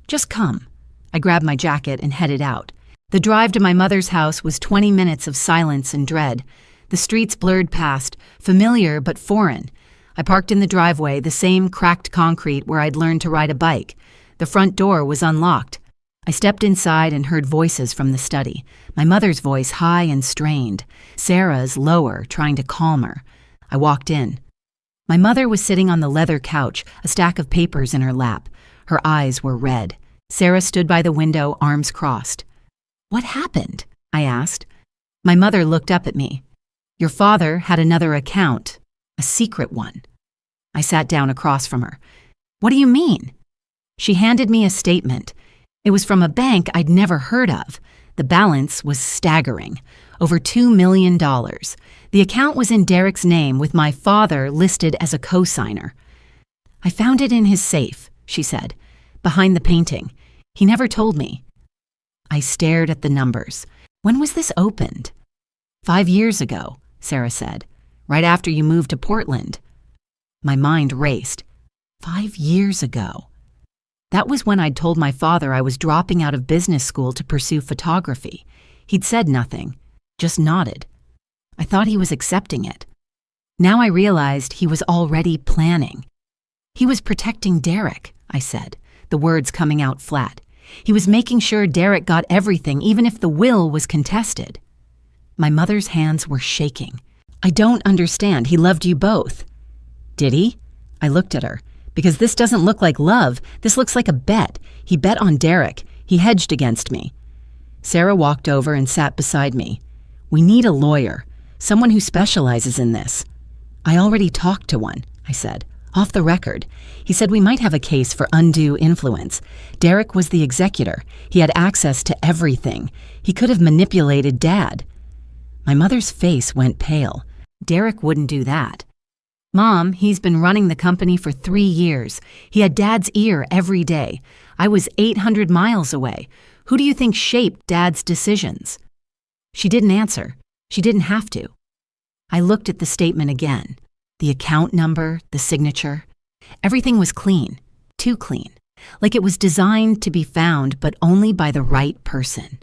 "Just come." I grabbed my jacket and headed out. The drive to my mother's house was 20 minutes of silence and dread. The streets blurred past, familiar but foreign. I parked in the driveway, the same cracked concrete where I'd learned to ride a bike. The front door was unlocked. I stepped inside and heard voices from the study. My mother's voice high and strained. Sarah's lower, trying to calm her. I walked in. My mother was sitting on the leather couch, a stack of papers in her lap. Her eyes were red. Sarah stood by the window, arms crossed. "What happened?" I asked. My mother looked up at me. "Your father had another account, a secret one." I sat down across from her. "What do you mean?" She handed me a statement. It was from a bank I'd never heard of. The balance was staggering, over $2 million. The account was in Derek's name with my father listed as a co-signer. "I found it in his safe," she said, "behind the painting. He never told me." I stared at the numbers. "When was this opened?" 5 years ago, Sarah said, "right after you moved to Portland." My mind raced. 5 years ago. That was when I'd told my father I was dropping out of business school to pursue photography. He'd said nothing, just nodded. I thought he was accepting it. Now I realized he was already planning. "He was protecting Derek," I said, the words coming out flat. "He was making sure Derek got everything, even if the will was contested." My mother's hands were shaking. "I don't understand. He loved you both." "Did he?" I looked at her. "Because this doesn't look like love. This looks like a bet. He bet on Derek. He hedged against me." Sarah walked over and sat beside me. "We need a lawyer, someone who specializes in this." "I already talked to one," I said, "off the record. He said we might have a case for undue influence. Derek was the executor. He had access to everything. He could have manipulated Dad." My mother's face went pale. "Derek wouldn't do that." "Mom, he's been running the company for 3 years. He had Dad's ear every day. I was 800 miles away. Who do you think shaped Dad's decisions?" She didn't answer. She didn't have to. I looked at the statement again. The account number, the signature. Everything was clean, too clean, like it was designed to be found but only by the right person.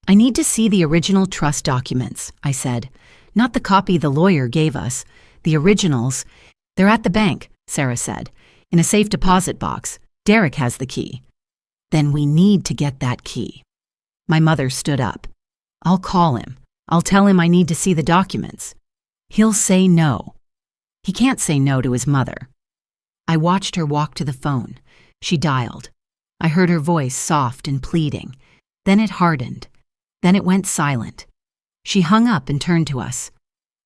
"I need to see the original trust documents," I said. "Not the copy the lawyer gave us. The originals." "They're at the bank," Sarah said, "in a safe deposit box. Derek has the key." "Then we need to get that key." My mother stood up. "I'll call him. I'll tell him I need to see the documents. He'll say no. He can't say no to his mother." I watched her walk to the phone. She dialed. I heard her voice soft and pleading. Then it hardened. Then it went silent. She hung up and turned to us.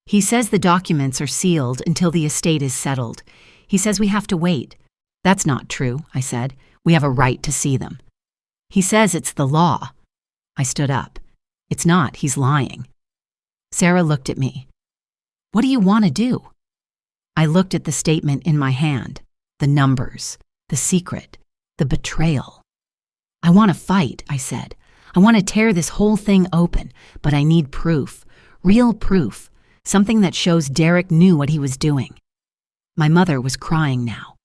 "He says the documents are sealed until the estate is settled. He says we have to wait." "That's not true," I said. "We have a right to see them." "He says it's the law." I stood up. "It's not. He's lying." Sarah looked at me. "What do you want to do?" I looked at the statement in my hand, the numbers, the secret, the betrayal. "I want to fight," I said. "I want to tear this whole thing open, but I need proof, real proof, something that shows Derek knew what he was doing." My mother was crying now,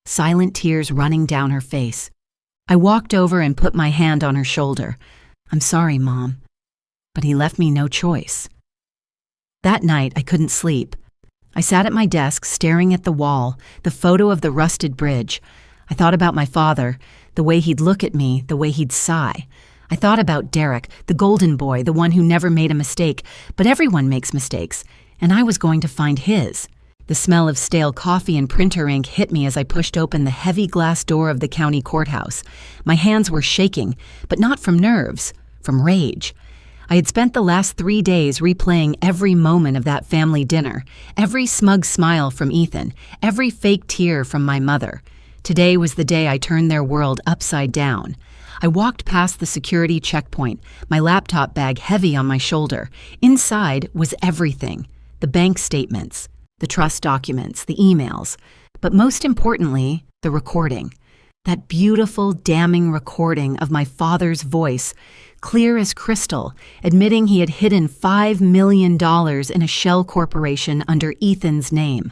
silent tears running down her face. I walked over and put my hand on her shoulder. "I'm sorry, Mom." But he left me no choice. That night, I couldn't sleep. I sat at my desk staring at the wall, the photo of the rusted bridge. I thought about my father, the way he'd look at me, the way he'd sigh. I thought about Derek, the golden boy, the one who never made a mistake. But everyone makes mistakes, and I was going to find his. The smell of stale coffee and printer ink hit me as I pushed open the heavy glass door of the county courthouse. My hands were shaking, but not from nerves, from rage. I had spent the last 3 days replaying every moment of that family dinner, every smug smile from Ethan, every fake tear from my mother. Today was the day I turned their world upside down. I walked past the security checkpoint, my laptop bag heavy on my shoulder. Inside was everything: the bank statements, the trust documents, the emails, but most importantly, the recording. That beautiful, damning recording of my father's voice, clear as crystal, admitting he had hidden $5 million in a shell corporation under Ethan's name.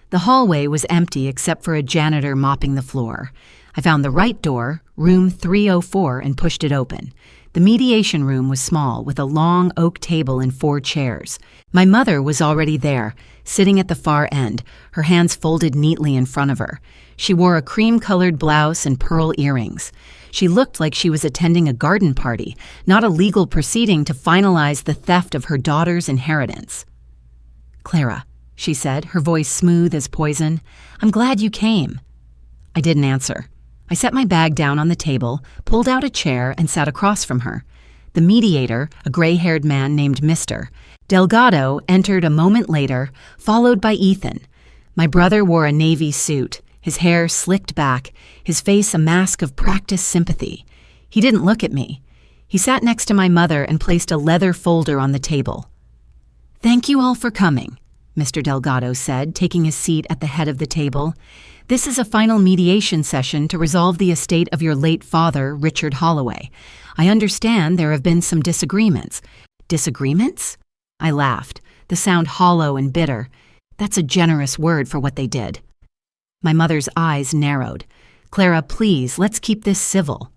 The hallway was empty except for a janitor mopping the floor. I found the right door, room 304, and pushed it open. The mediation room was small, with a long oak table and 4 chairs. My mother was already there, sitting at the far end, her hands folded neatly in front of her. She wore a cream-colored blouse and pearl earrings. She looked like she was attending a garden party, not a legal proceeding to finalize the theft of her daughter's inheritance. "Clara," she said, her voice smooth as poison, "I'm glad you came." I didn't answer. I set my bag down on the table, pulled out a chair, and sat across from her. The mediator, a gray-haired man named Mr. Delgado, entered a moment later, followed by Ethan. My brother wore a navy suit, his hair slicked back, his face a mask of practiced sympathy. He didn't look at me. He sat next to my mother and placed a leather folder on the table. "Thank you all for coming," Mr. Delgado said, taking his seat at the head of the table. "This is a final mediation session to resolve the estate of your late father, Richard Holloway. I understand there have been some disagreements." "Disagreements?" I laughed, the sound hollow and bitter. That's a generous word for what they did. My mother's eyes narrowed. "Clara, please, let's keep this civil."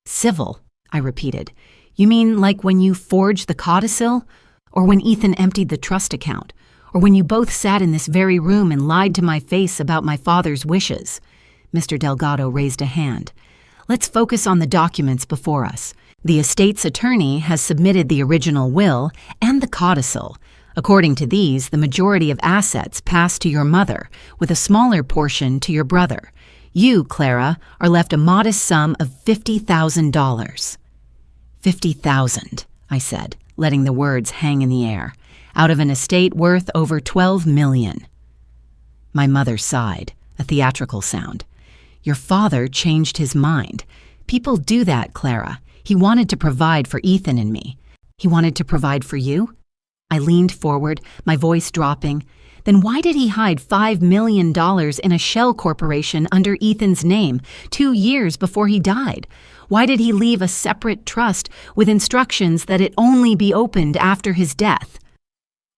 "Civil?" I repeated. "You mean like when you forged the codicil? Or when Ethan emptied the trust account? Or when you both sat in this very room and lied to my face about my father's wishes?" Mr. Delgado raised a hand. "Let's focus on the documents before us. The estate's attorney has submitted the original will and the codicil. According to these, the majority of assets pass to your mother, with a smaller portion to your brother. You, Clara, are left a modest sum of $50,000. $50,000, I said, letting the words hang in the air, out of an estate worth over $12 million. My mother sighed, a theatrical sound. "Your father changed his mind. People do that, Clara. He wanted to provide for Ethan and me. He wanted to provide for you?" I leaned forward, my voice dropping. Then why did he hide $5 million in a shell corporation under Ethan's name 2 years before he died? Why did he leave a separate trust with instructions that it only be opened after his death?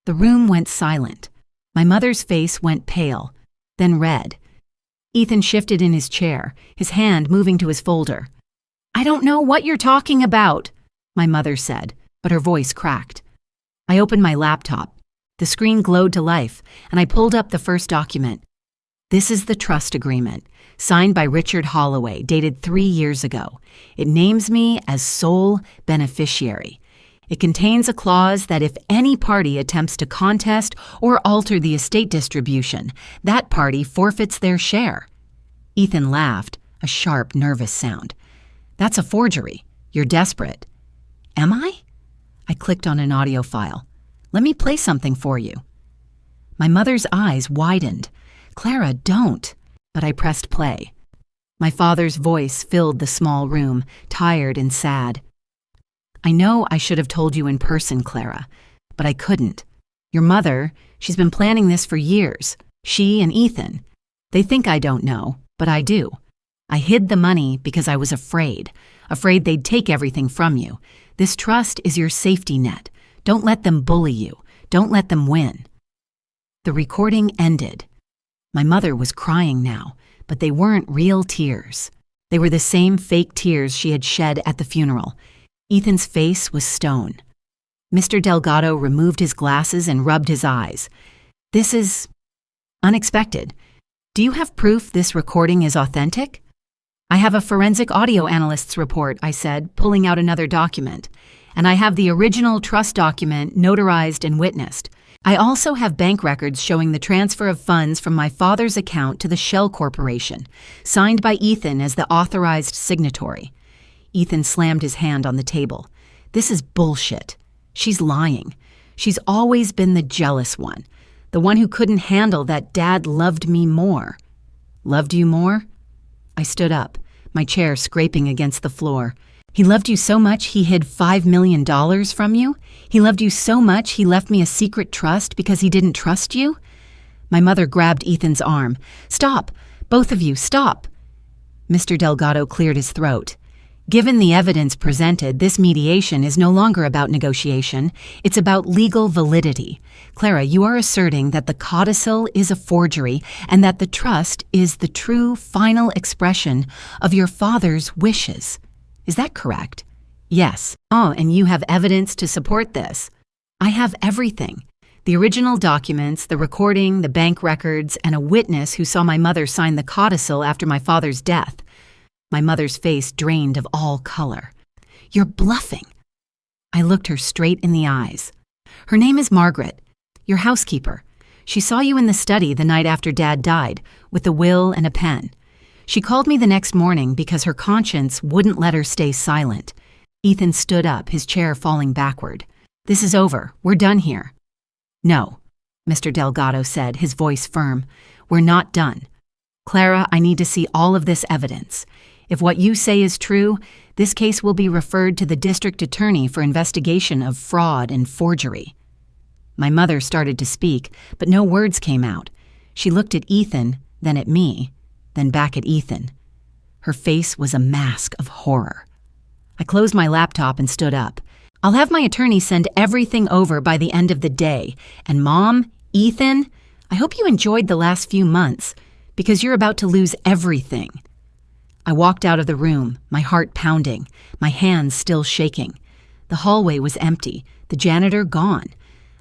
The room went silent. My mother's face went pale, then red. Ethan shifted in his chair, his hand moving to his folder. "I don't know what you're talking about," my mother said, but her voice cracked. I opened my laptop. The screen glowed to life, and I pulled up the first document. This is the trust agreement, signed by Richard Holloway, dated 3 years ago. It names me as sole beneficiary. It contains a clause that if any party attempts to contest or alter the estate distribution, that party forfeits their share. Ethan laughed, a sharp, nervous sound. "That's a forgery. You're desperate." "Am I?" I clicked on an audio file. "Let me play something for you." My mother's eyes widened. "Clara, don't." But I pressed play. My father's voice filled the small room, tired and sad. "I know I should have told you in person, Clara, but I couldn't. Your mother, she's been planning this for years. She and Ethan. They think I don't know, but I do. I hid the money because I was afraid they'd take everything from you. This trust is your safety net. Don't let them bully you. Don't let them win." The recording ended. My mother was crying now, but they weren't real tears. They were the same fake tears she had shed at the funeral. Ethan's face was stone. Mr. Delgado removed his glasses and rubbed his eyes. "This is unexpected. Do you have proof this recording is authentic?" "I have a forensic audio analyst's report," I said, pulling out another document. "And I have the original trust document notarized and witnessed. I also have bank records showing the transfer of funds from my father's account to the Shell Corporation, signed by Ethan as the authorized signatory." Ethan slammed his hand on the table. "This is bullshit. She's lying. She's always been the jealous one, the one who couldn't handle that Dad loved me more." "Loved you more?" I stood up, my chair scraping against the floor. "He loved you so much he hid $5 million from you? He loved you so much he left me a secret trust because he didn't trust you?" My mother grabbed Ethan's arm. "Stop! Both of you, stop!" Mr. Delgado cleared his throat. "Given the evidence presented, this mediation is no longer about negotiation. It's about legal validity. Clara, you are asserting that the codicil is a forgery and that the trust is the true final expression of your father's wishes. Is that correct?" "Yes." "Oh, and you have evidence to support this?" "I have everything. The original documents, the recording, the bank records, and a witness who saw my mother sign the codicil after my father's death." My mother's face drained of all color. "You're bluffing." I looked her straight in the eyes. "Her name is Margaret, your housekeeper. She saw you in the study the night after Dad died, with a will and a pen. She called me the next morning because her conscience wouldn't let her stay silent." Ethan stood up, his chair falling backward. "This is over. We're done here." "No," Mr. Delgado said, his voice firm. "We're not done. Clara, I need to see all of this evidence. If what you say is true, this case will be referred to the district attorney for investigation of fraud and forgery." My mother started to speak, but no words came out. She looked at Ethan, then at me, then back at Ethan. Her face was a mask of horror. I closed my laptop and stood up. "I'll have my attorney send everything over by the end of the day. And Mom, Ethan, I hope you enjoyed the last few months, because you're about to lose everything." I walked out of the room, my heart pounding, my hands still shaking. The hallway was empty, the janitor gone.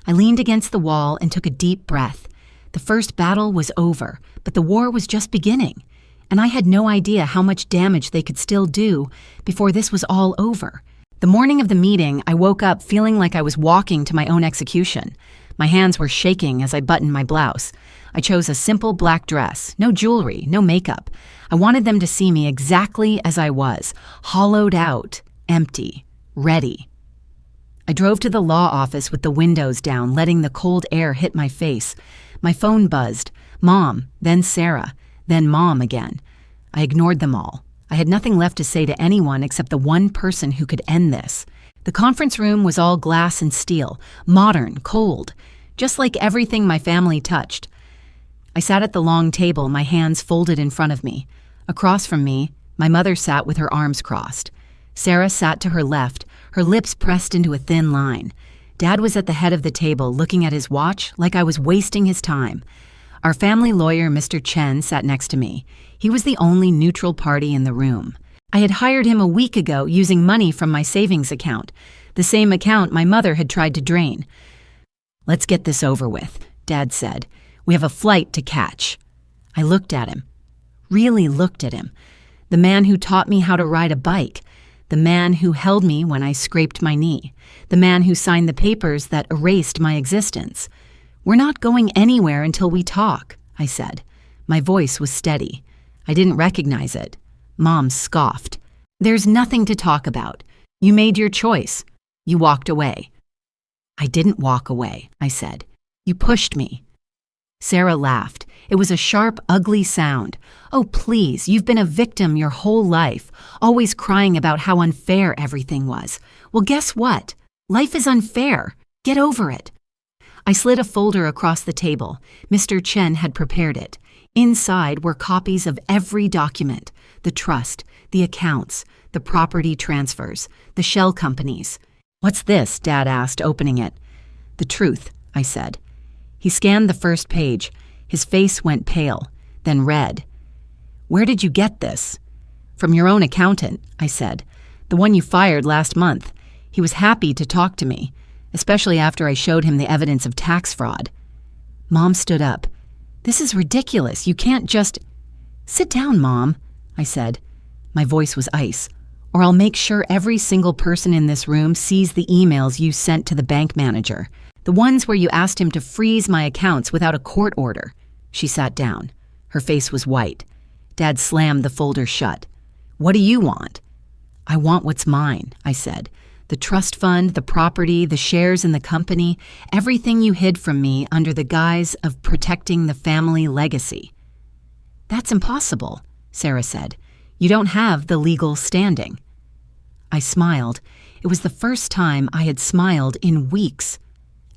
I leaned against the wall and took a deep breath. The first battle was over, but the war was just beginning, and I had no idea how much damage they could still do before this was all over. The morning of the meeting, I woke up feeling like I was walking to my own execution. My hands were shaking as I buttoned my blouse. I chose a simple black dress, no jewelry, no makeup. I wanted them to see me exactly as I was, hollowed out, empty, ready. I drove to the law office with the windows down, letting the cold air hit my face. My phone buzzed. Mom, then Sarah, then Mom again. I ignored them all. I had nothing left to say to anyone except the one person who could end this. The conference room was all glass and steel, modern, cold. just like everything my family touched. I sat at the long table, my hands folded in front of me. Across from me, my mother sat with her arms crossed. Sarah sat to her left, her lips pressed into a thin line. Dad was at the head of the table, looking at his watch like I was wasting his time. Our family lawyer, Mr. Chen, sat next to me. He was the only neutral party in the room. I had hired him a week ago using money from my savings account, the same account my mother had tried to drain. "Let's get this over with," Dad said. "We have a flight to catch." I looked at him, really looked at him. The man who taught me how to ride a bike, the man who held me when I scraped my knee, the man who signed the papers that erased my existence. "We're not going anywhere until we talk," I said. My voice was steady. I didn't recognize it. Mom scoffed. "There's nothing to talk about. You made your choice. You walked away." "I didn't walk away," I said. "You pushed me." Sarah laughed. It was a sharp, ugly sound. "Oh, please, you've been a victim your whole life, always crying about how unfair everything was. Well, guess what? Life is unfair. Get over it." I slid a folder across the table. Mr. Chen had prepared it. Inside were copies of every document: the trust, the accounts, the property transfers, the shell companies. "What's this?" Dad asked, opening it. "The truth," I said. He scanned the first page. His face went pale, then red. "Where did you get this?" "From your own accountant," I said. "The one you fired last month. He was happy to talk to me, especially after I showed him the evidence of tax fraud." Mom stood up. "This is ridiculous. You can't just—" "Sit down, Mom," I said. My voice was ice. "Or I'll make sure every single person in this room sees the emails you sent to the bank manager. The ones where you asked him to freeze my accounts without a court order." She sat down. Her face was white. Dad slammed the folder shut. "What do you want?" "I want what's mine," I said. "The trust fund, the property, the shares in the company, everything you hid from me under the guise of protecting the family legacy." "That's impossible," Sarah said. "You don't have the legal standing." I smiled. It was the first time I had smiled in weeks.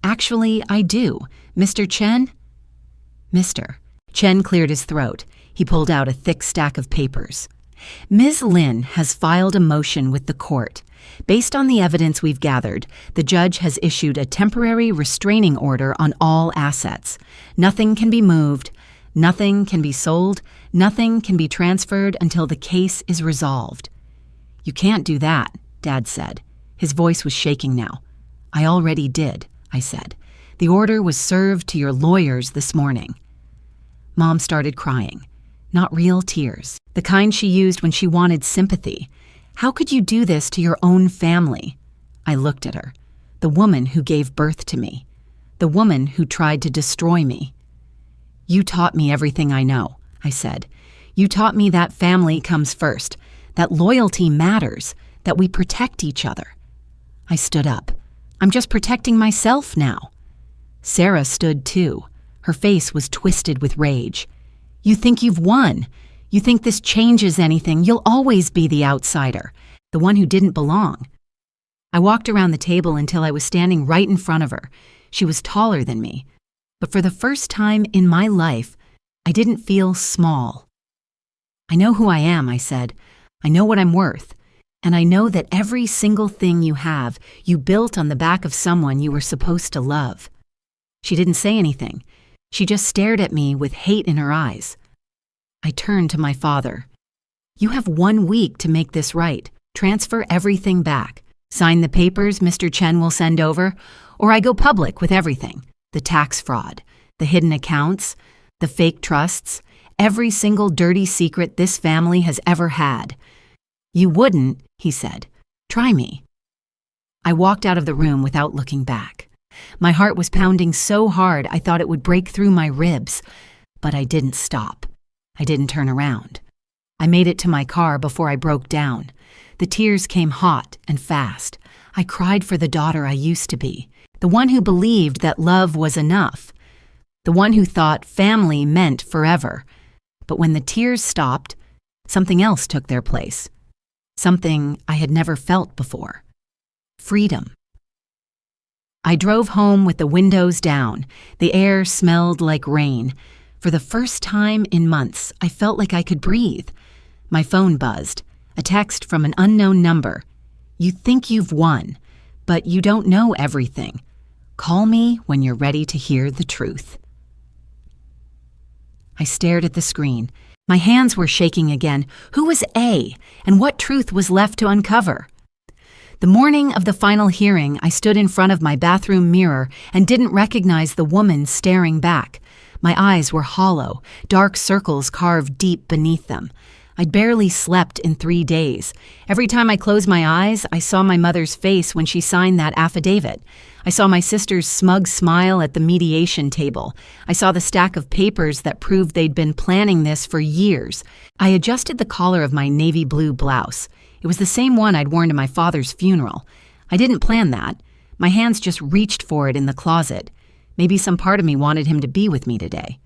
"Actually, I do. Mr. Chen?" "Mr." Chen cleared his throat. He pulled out a thick stack of papers. "Ms. Lin has filed a motion with the court. Based on the evidence we've gathered, the judge has issued a temporary restraining order on all assets. Nothing can be moved, nothing can be sold, nothing can be transferred until the case is resolved." "You can't do that," Dad said. His voice was shaking now. "I already did," I said. "The order was served to your lawyers this morning." Mom started crying. Not real tears, the kind she used when she wanted sympathy. "How could you do this to your own family?" I looked at her. The woman who gave birth to me. The woman who tried to destroy me. "You taught me everything I know," I said. "You taught me that family comes first, that loyalty matters, that we protect each other." I stood up. "I'm just protecting myself now." Sarah stood too. Her face was twisted with rage. "You think you've won. You think this changes anything. You'll always be the outsider, the one who didn't belong." I walked around the table until I was standing right in front of her. She was taller than me. But for the first time in my life, I didn't feel small. "I know who I am," I said. "I know what I'm worth. And I know that every single thing you have, you built on the back of someone you were supposed to love." She didn't say anything. She just stared at me with hate in her eyes. I turned to my father. "You have 1 week to make this right. Transfer everything back. Sign the papers Mr. Chen will send over, or I go public with everything. The tax fraud, the hidden accounts, the fake trusts, every single dirty secret this family has ever had." "You wouldn't," he said. "Try me." I walked out of the room without looking back. My heart was pounding so hard I thought it would break through my ribs, but I didn't stop. I didn't turn around. I made it to my car before I broke down. The tears came hot and fast. I cried for the daughter I used to be, the one who believed that love was enough, the one who thought family meant forever. But when the tears stopped, something else took their place. Something I had never felt before. Freedom. I drove home with the windows down. The air smelled like rain. For the first time in months, I felt like I could breathe. My phone buzzed. A text from an unknown number. "You think you've won, but you don't know everything. Call me when you're ready to hear the truth." I stared at the screen. My hands were shaking again. Who was A, and what truth was left to uncover? The morning of the final hearing, I stood in front of my bathroom mirror and didn't recognize the woman staring back. My eyes were hollow, dark circles carved deep beneath them. I'd barely slept in 3 days. Every time I closed my eyes, I saw my mother's face when she signed that affidavit. I saw my sister's smug smile at the mediation table. I saw the stack of papers that proved they'd been planning this for years. I adjusted the collar of my navy blue blouse. It was the same one I'd worn to my father's funeral. I didn't plan that. My hands just reached for it in the closet. Maybe some part of me wanted him to be with me today.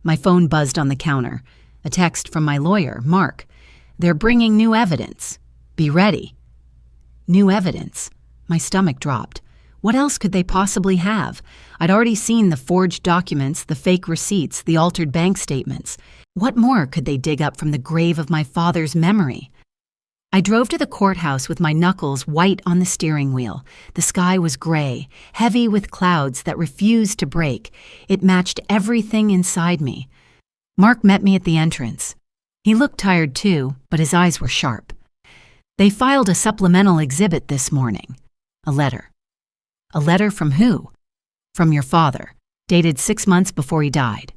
My phone buzzed on the counter. A text from my lawyer, Mark. "They're bringing new evidence. Be ready." New evidence. My stomach dropped. What else could they possibly have? I'd already seen the forged documents, the fake receipts, the altered bank statements. What more could they dig up from the grave of my father's memory? I drove to the courthouse with my knuckles white on the steering wheel. The sky was gray, heavy with clouds that refused to break. It matched everything inside me. Mark met me at the entrance. He looked tired too, but his eyes were sharp. "They filed a supplemental exhibit this morning. A letter." "A letter from who?" "From your father, dated 6 months before he died."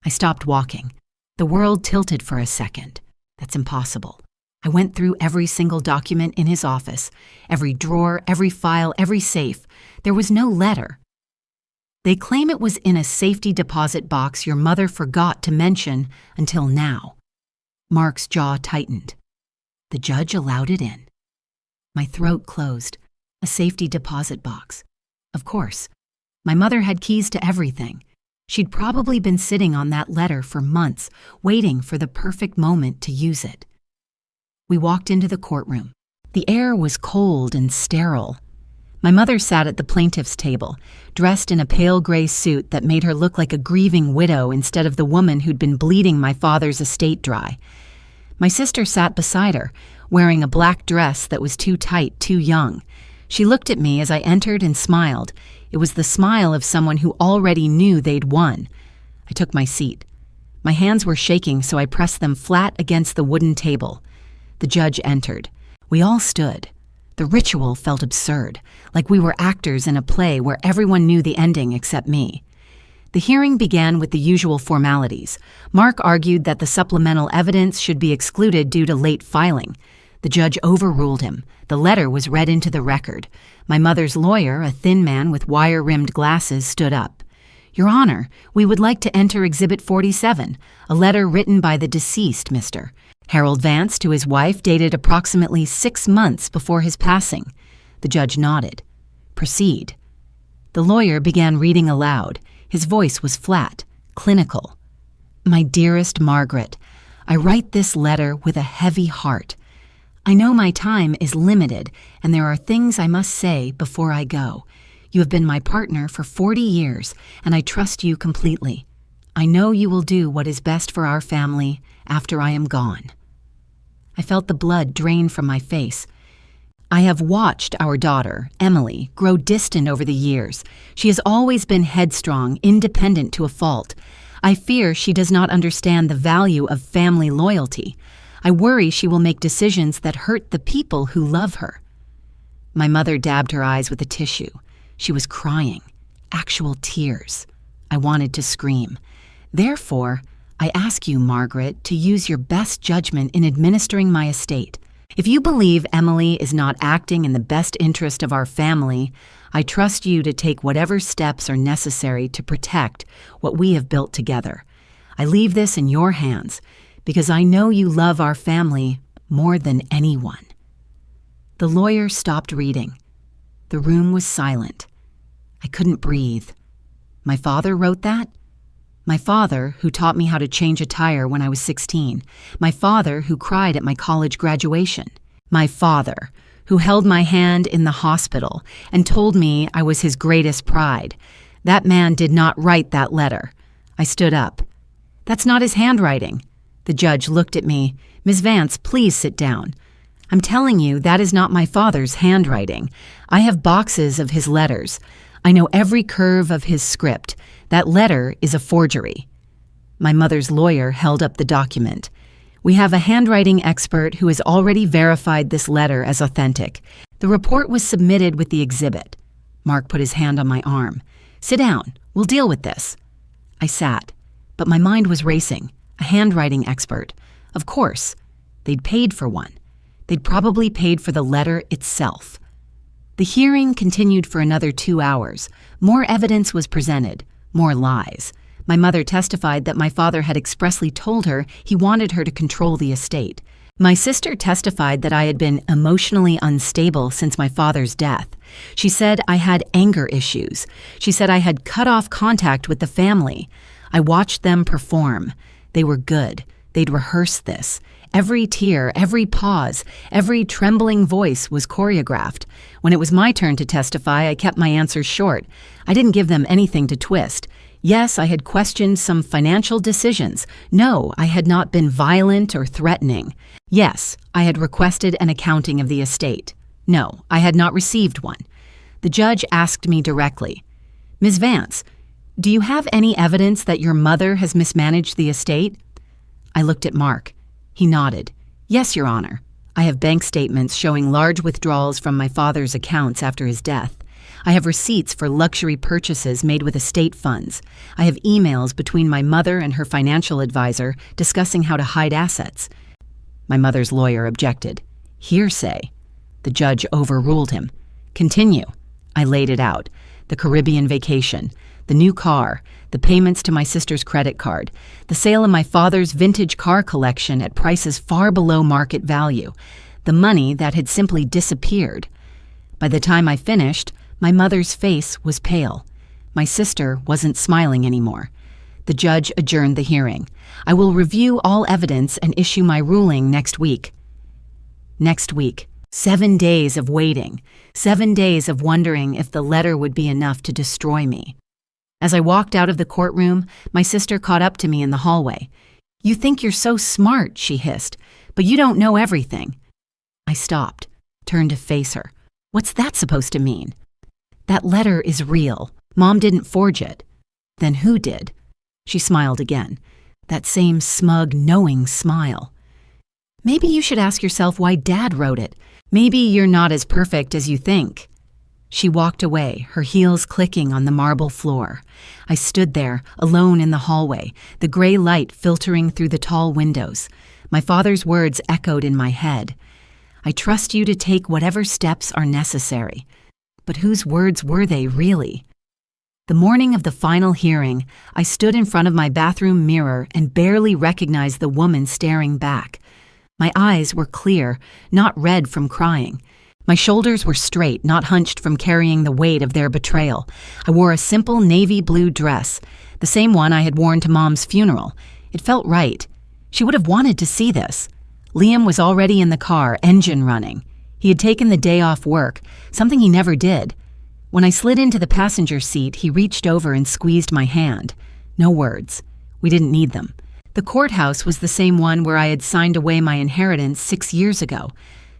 I stopped walking. The world tilted for a second. That's impossible. I went through every single document in his office, every drawer, every file, every safe. There was no letter. "They claim it was in a safety deposit box your mother forgot to mention until now." Mark's jaw tightened. The judge allowed it in. My throat closed. A safety deposit box. Of course. My mother had keys to everything. She'd probably been sitting on that letter for months, waiting for the perfect moment to use it. We walked into the courtroom. The air was cold and sterile. My mother sat at the plaintiff's table, dressed in a pale gray suit that made her look like a grieving widow instead of the woman who'd been bleeding my father's estate dry. My sister sat beside her, wearing a black dress that was too tight, too young. She looked at me as I entered and smiled. It was the smile of someone who already knew they'd won. I took my seat. My hands were shaking, so I pressed them flat against the wooden table. The judge entered. We all stood. The ritual felt absurd, like we were actors in a play where everyone knew the ending except me. The hearing began with the usual formalities. Mark argued that the supplemental evidence should be excluded due to late filing. The judge overruled him. The letter was read into the record. My mother's lawyer, a thin man with wire-rimmed glasses, stood up. "Your Honor, we would like to enter Exhibit 47, a letter written by the deceased, Mr. Harold Vance to his wife, dated approximately 6 months before his passing." The judge nodded. "Proceed." The lawyer began reading aloud. His voice was flat, clinical. "My dearest Margaret, I write this letter with a heavy heart. I know my time is limited, and there are things I must say before I go. You have been my partner for 40 years, and I trust you completely. I know you will do what is best for our family after I am gone." I felt the blood drain from my face. "I have watched our daughter, Emily, grow distant over the years. She has always been headstrong, independent to a fault. I fear she does not understand the value of family loyalty. I worry she will make decisions that hurt the people who love her." My mother dabbed her eyes with a tissue. She was crying, actual tears. I wanted to scream. "Therefore, I ask you, Margaret, to use your best judgment in administering my estate. If you believe Emily is not acting in the best interest of our family, I trust you to take whatever steps are necessary to protect what we have built together. I leave this in your hands, because I know you love our family more than anyone." The lawyer stopped reading. The room was silent. I couldn't breathe. My father wrote that? My father, who taught me how to change a tire when I was 16. My father, who cried at my college graduation. My father, who held my hand in the hospital and told me I was his greatest pride. That man did not write that letter. I stood up. That's not his handwriting. The judge looked at me. Ms. Vance, please sit down. I'm telling you, that is not my father's handwriting. I have boxes of his letters. I know every curve of his script. That letter is a forgery. My mother's lawyer held up the document. We have a handwriting expert who has already verified this letter as authentic. The report was submitted with the exhibit. Mark put his hand on my arm. Sit down. We'll deal with this. I sat, but my mind was racing. A handwriting expert. Of course. They'd paid for one. They'd probably paid for the letter itself. The hearing continued for another 2 hours. More evidence was presented. More lies. My mother testified that my father had expressly told her he wanted her to control the estate. My sister testified that I had been emotionally unstable since my father's death. She said I had anger issues. She said I had cut off contact with the family. I watched them perform. They were good. They'd rehearsed this. Every tear, every pause, every trembling voice was choreographed. When it was my turn to testify, I kept my answers short. I didn't give them anything to twist. Yes, I had questioned some financial decisions. No, I had not been violent or threatening. Yes, I had requested an accounting of the estate. No, I had not received one. The judge asked me directly, Ms. Vance, do you have any evidence that your mother has mismanaged the estate? I looked at Mark. He nodded. Yes, Your Honor. I have bank statements showing large withdrawals from my father's accounts after his death. I have receipts for luxury purchases made with estate funds. I have emails between my mother and her financial advisor discussing how to hide assets. My mother's lawyer objected. Hearsay. The judge overruled him. Continue. I laid it out. The Caribbean vacation, the new car, the payments to my sister's credit card, the sale of my father's vintage car collection at prices far below market value, the money that had simply disappeared. By the time I finished, my mother's face was pale. My sister wasn't smiling anymore. The judge adjourned the hearing. I will review all evidence and issue my ruling next week. Next week. 7 days of waiting. 7 days of wondering if the letter would be enough to destroy me. As I walked out of the courtroom, my sister caught up to me in the hallway. You think you're so smart, she hissed, but you don't know everything. I stopped, turned to face her. What's that supposed to mean? That letter is real. Mom didn't forge it. Then who did? She smiled again. That same smug, knowing smile. Maybe you should ask yourself why Dad wrote it. Maybe you're not as perfect as you think. She walked away, her heels clicking on the marble floor. I stood there, alone in the hallway, the gray light filtering through the tall windows. My father's words echoed in my head. I trust you to take whatever steps are necessary. But whose words were they, really? The morning of the final hearing, I stood in front of my bathroom mirror and barely recognized the woman staring back. My eyes were clear, not red from crying. My shoulders were straight, not hunched from carrying the weight of their betrayal. I wore a simple navy blue dress, the same one I had worn to Mom's funeral. It felt right. She would have wanted to see this. Liam was already in the car, engine running. He had taken the day off work, something he never did. When I slid into the passenger seat, he reached over and squeezed my hand. No words. We didn't need them. The courthouse was the same one where I had signed away my inheritance 6 years ago.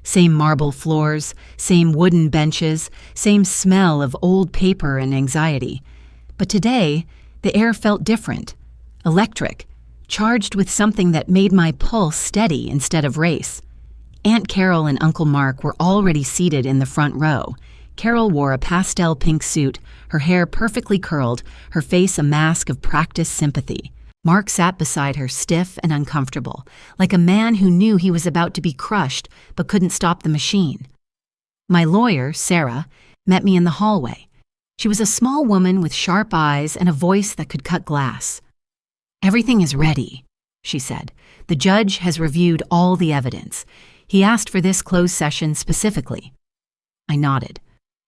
Same marble floors, same wooden benches, same smell of old paper and anxiety. But today, the air felt different. Electric, charged with something that made my pulse steady instead of race. Aunt Carol and Uncle Mark were already seated in the front row. Carol wore a pastel pink suit, her hair perfectly curled, her face a mask of practiced sympathy. Mark sat beside her, stiff and uncomfortable, like a man who knew he was about to be crushed but couldn't stop the machine. My lawyer, Sarah, met me in the hallway. She was a small woman with sharp eyes and a voice that could cut glass. Everything is ready, she said. The judge has reviewed all the evidence. He asked for this closed session specifically. I nodded.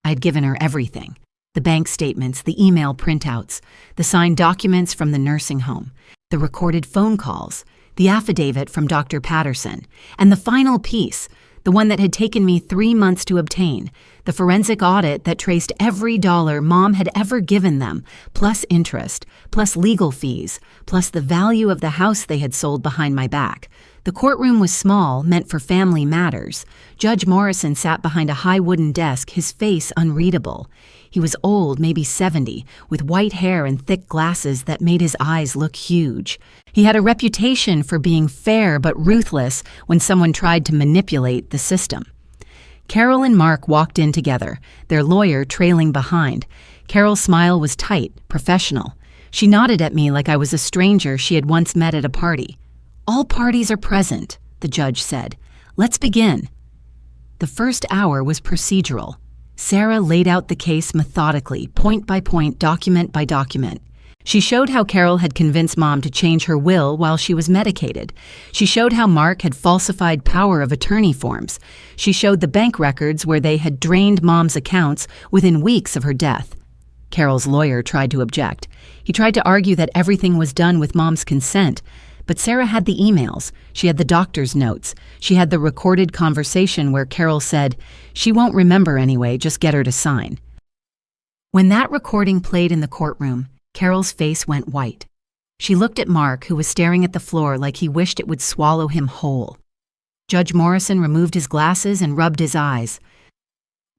I had given her everything. The bank statements, the email printouts, the signed documents from the nursing home, the recorded phone calls, the affidavit from Dr. Patterson, and the final piece, the one that had taken me 3 months to obtain, the forensic audit that traced every dollar Mom had ever given them, plus interest, plus legal fees, plus the value of the house they had sold behind my back. The courtroom was small, meant for family matters. Judge Morrison sat behind a high wooden desk, his face unreadable. He was old, maybe 70, with white hair and thick glasses that made his eyes look huge. He had a reputation for being fair but ruthless when someone tried to manipulate the system. Carol and Mark walked in together, their lawyer trailing behind. Carol's smile was tight, professional. She nodded at me like I was a stranger she had once met at a party. "All parties are present," the judge said. "Let's begin." The first hour was procedural. Sarah laid out the case methodically, point by point, document by document. She showed how Carol had convinced Mom to change her will while she was medicated. She showed how Mark had falsified power of attorney forms. She showed the bank records where they had drained Mom's accounts within weeks of her death. Carol's lawyer tried to object. He tried to argue that everything was done with Mom's consent. But Sarah had the emails. She had the doctor's notes. She had the recorded conversation where Carol said, "She won't remember anyway, just get her to sign." When that recording played in the courtroom, Carol's face went white. She looked at Mark, who was staring at the floor like he wished it would swallow him whole. Judge Morrison removed his glasses and rubbed his eyes.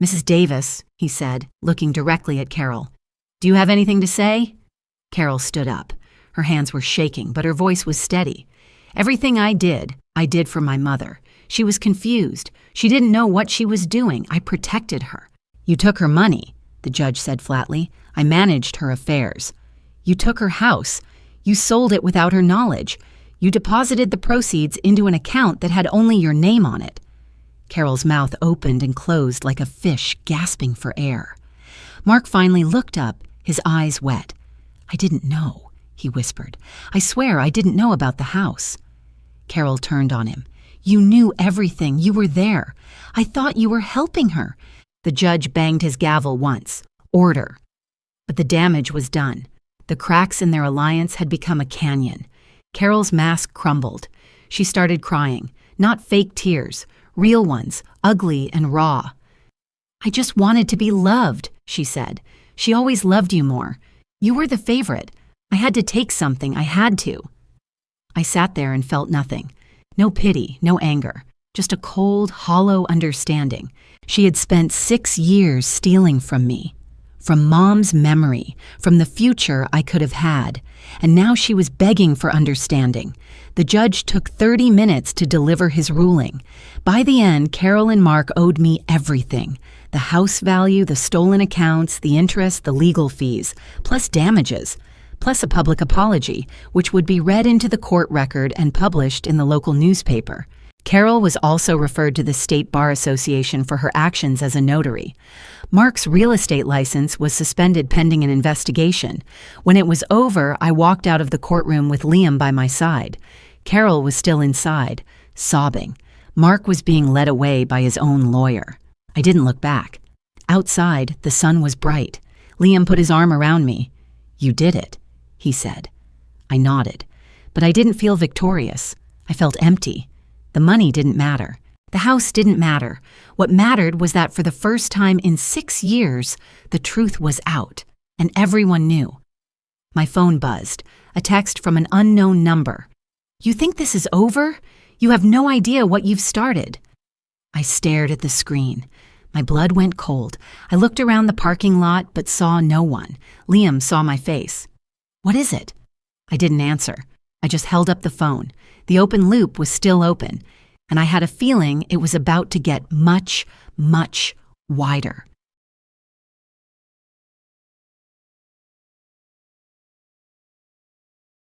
"Mrs. Davis," he said, looking directly at Carol, "do you have anything to say?" Carol stood up. Her hands were shaking, but her voice was steady. "Everything I did for my mother. She was confused. She didn't know what she was doing. I protected her." "You took her money," the judge said flatly. "I managed her affairs." "You took her house. You sold it without her knowledge. You deposited the proceeds into an account that had only your name on it." Carol's mouth opened and closed like a fish gasping for air. Mark finally looked up, his eyes wet. "I didn't know," he whispered. "I swear I didn't know about the house." Carol turned on him. "You knew everything. You were there. I thought you were helping her." The judge banged his gavel once. Order. But the damage was done. The cracks in their alliance had become a canyon. Carol's mask crumbled. She started crying. Not fake tears, real ones, ugly and raw. "I just wanted to be loved," she said. "She always loved you more. You were the favorite. I had to take something. I had to." I sat there and felt nothing. No pity, no anger. Just a cold, hollow understanding. She had spent 6 years stealing from me. From Mom's memory, from the future I could have had. And now she was begging for understanding. The judge took 30 minutes to deliver his ruling. By the end, Carol and Mark owed me everything. The house value, the stolen accounts, the interest, the legal fees, plus damages. Plus a public apology, which would be read into the court record and published in the local newspaper. Carol was also referred to the State Bar Association for her actions as a notary. Mark's real estate license was suspended pending an investigation. When it was over, I walked out of the courtroom with Liam by my side. Carol was still inside, sobbing. Mark was being led away by his own lawyer. I didn't look back. Outside, the sun was bright. Liam put his arm around me. "You did it," he said. I nodded, but I didn't feel victorious. I felt empty. The money didn't matter. The house didn't matter. What mattered was that for the first time in 6 years, the truth was out, and everyone knew. My phone buzzed, a text from an unknown number. "You think this is over? You have no idea what you've started." I stared at the screen. My blood went cold. I looked around the parking lot but saw no one. Liam saw my face. "What is it?" I didn't answer. I just held up the phone. The open loop was still open, and I had a feeling it was about to get much, much wider.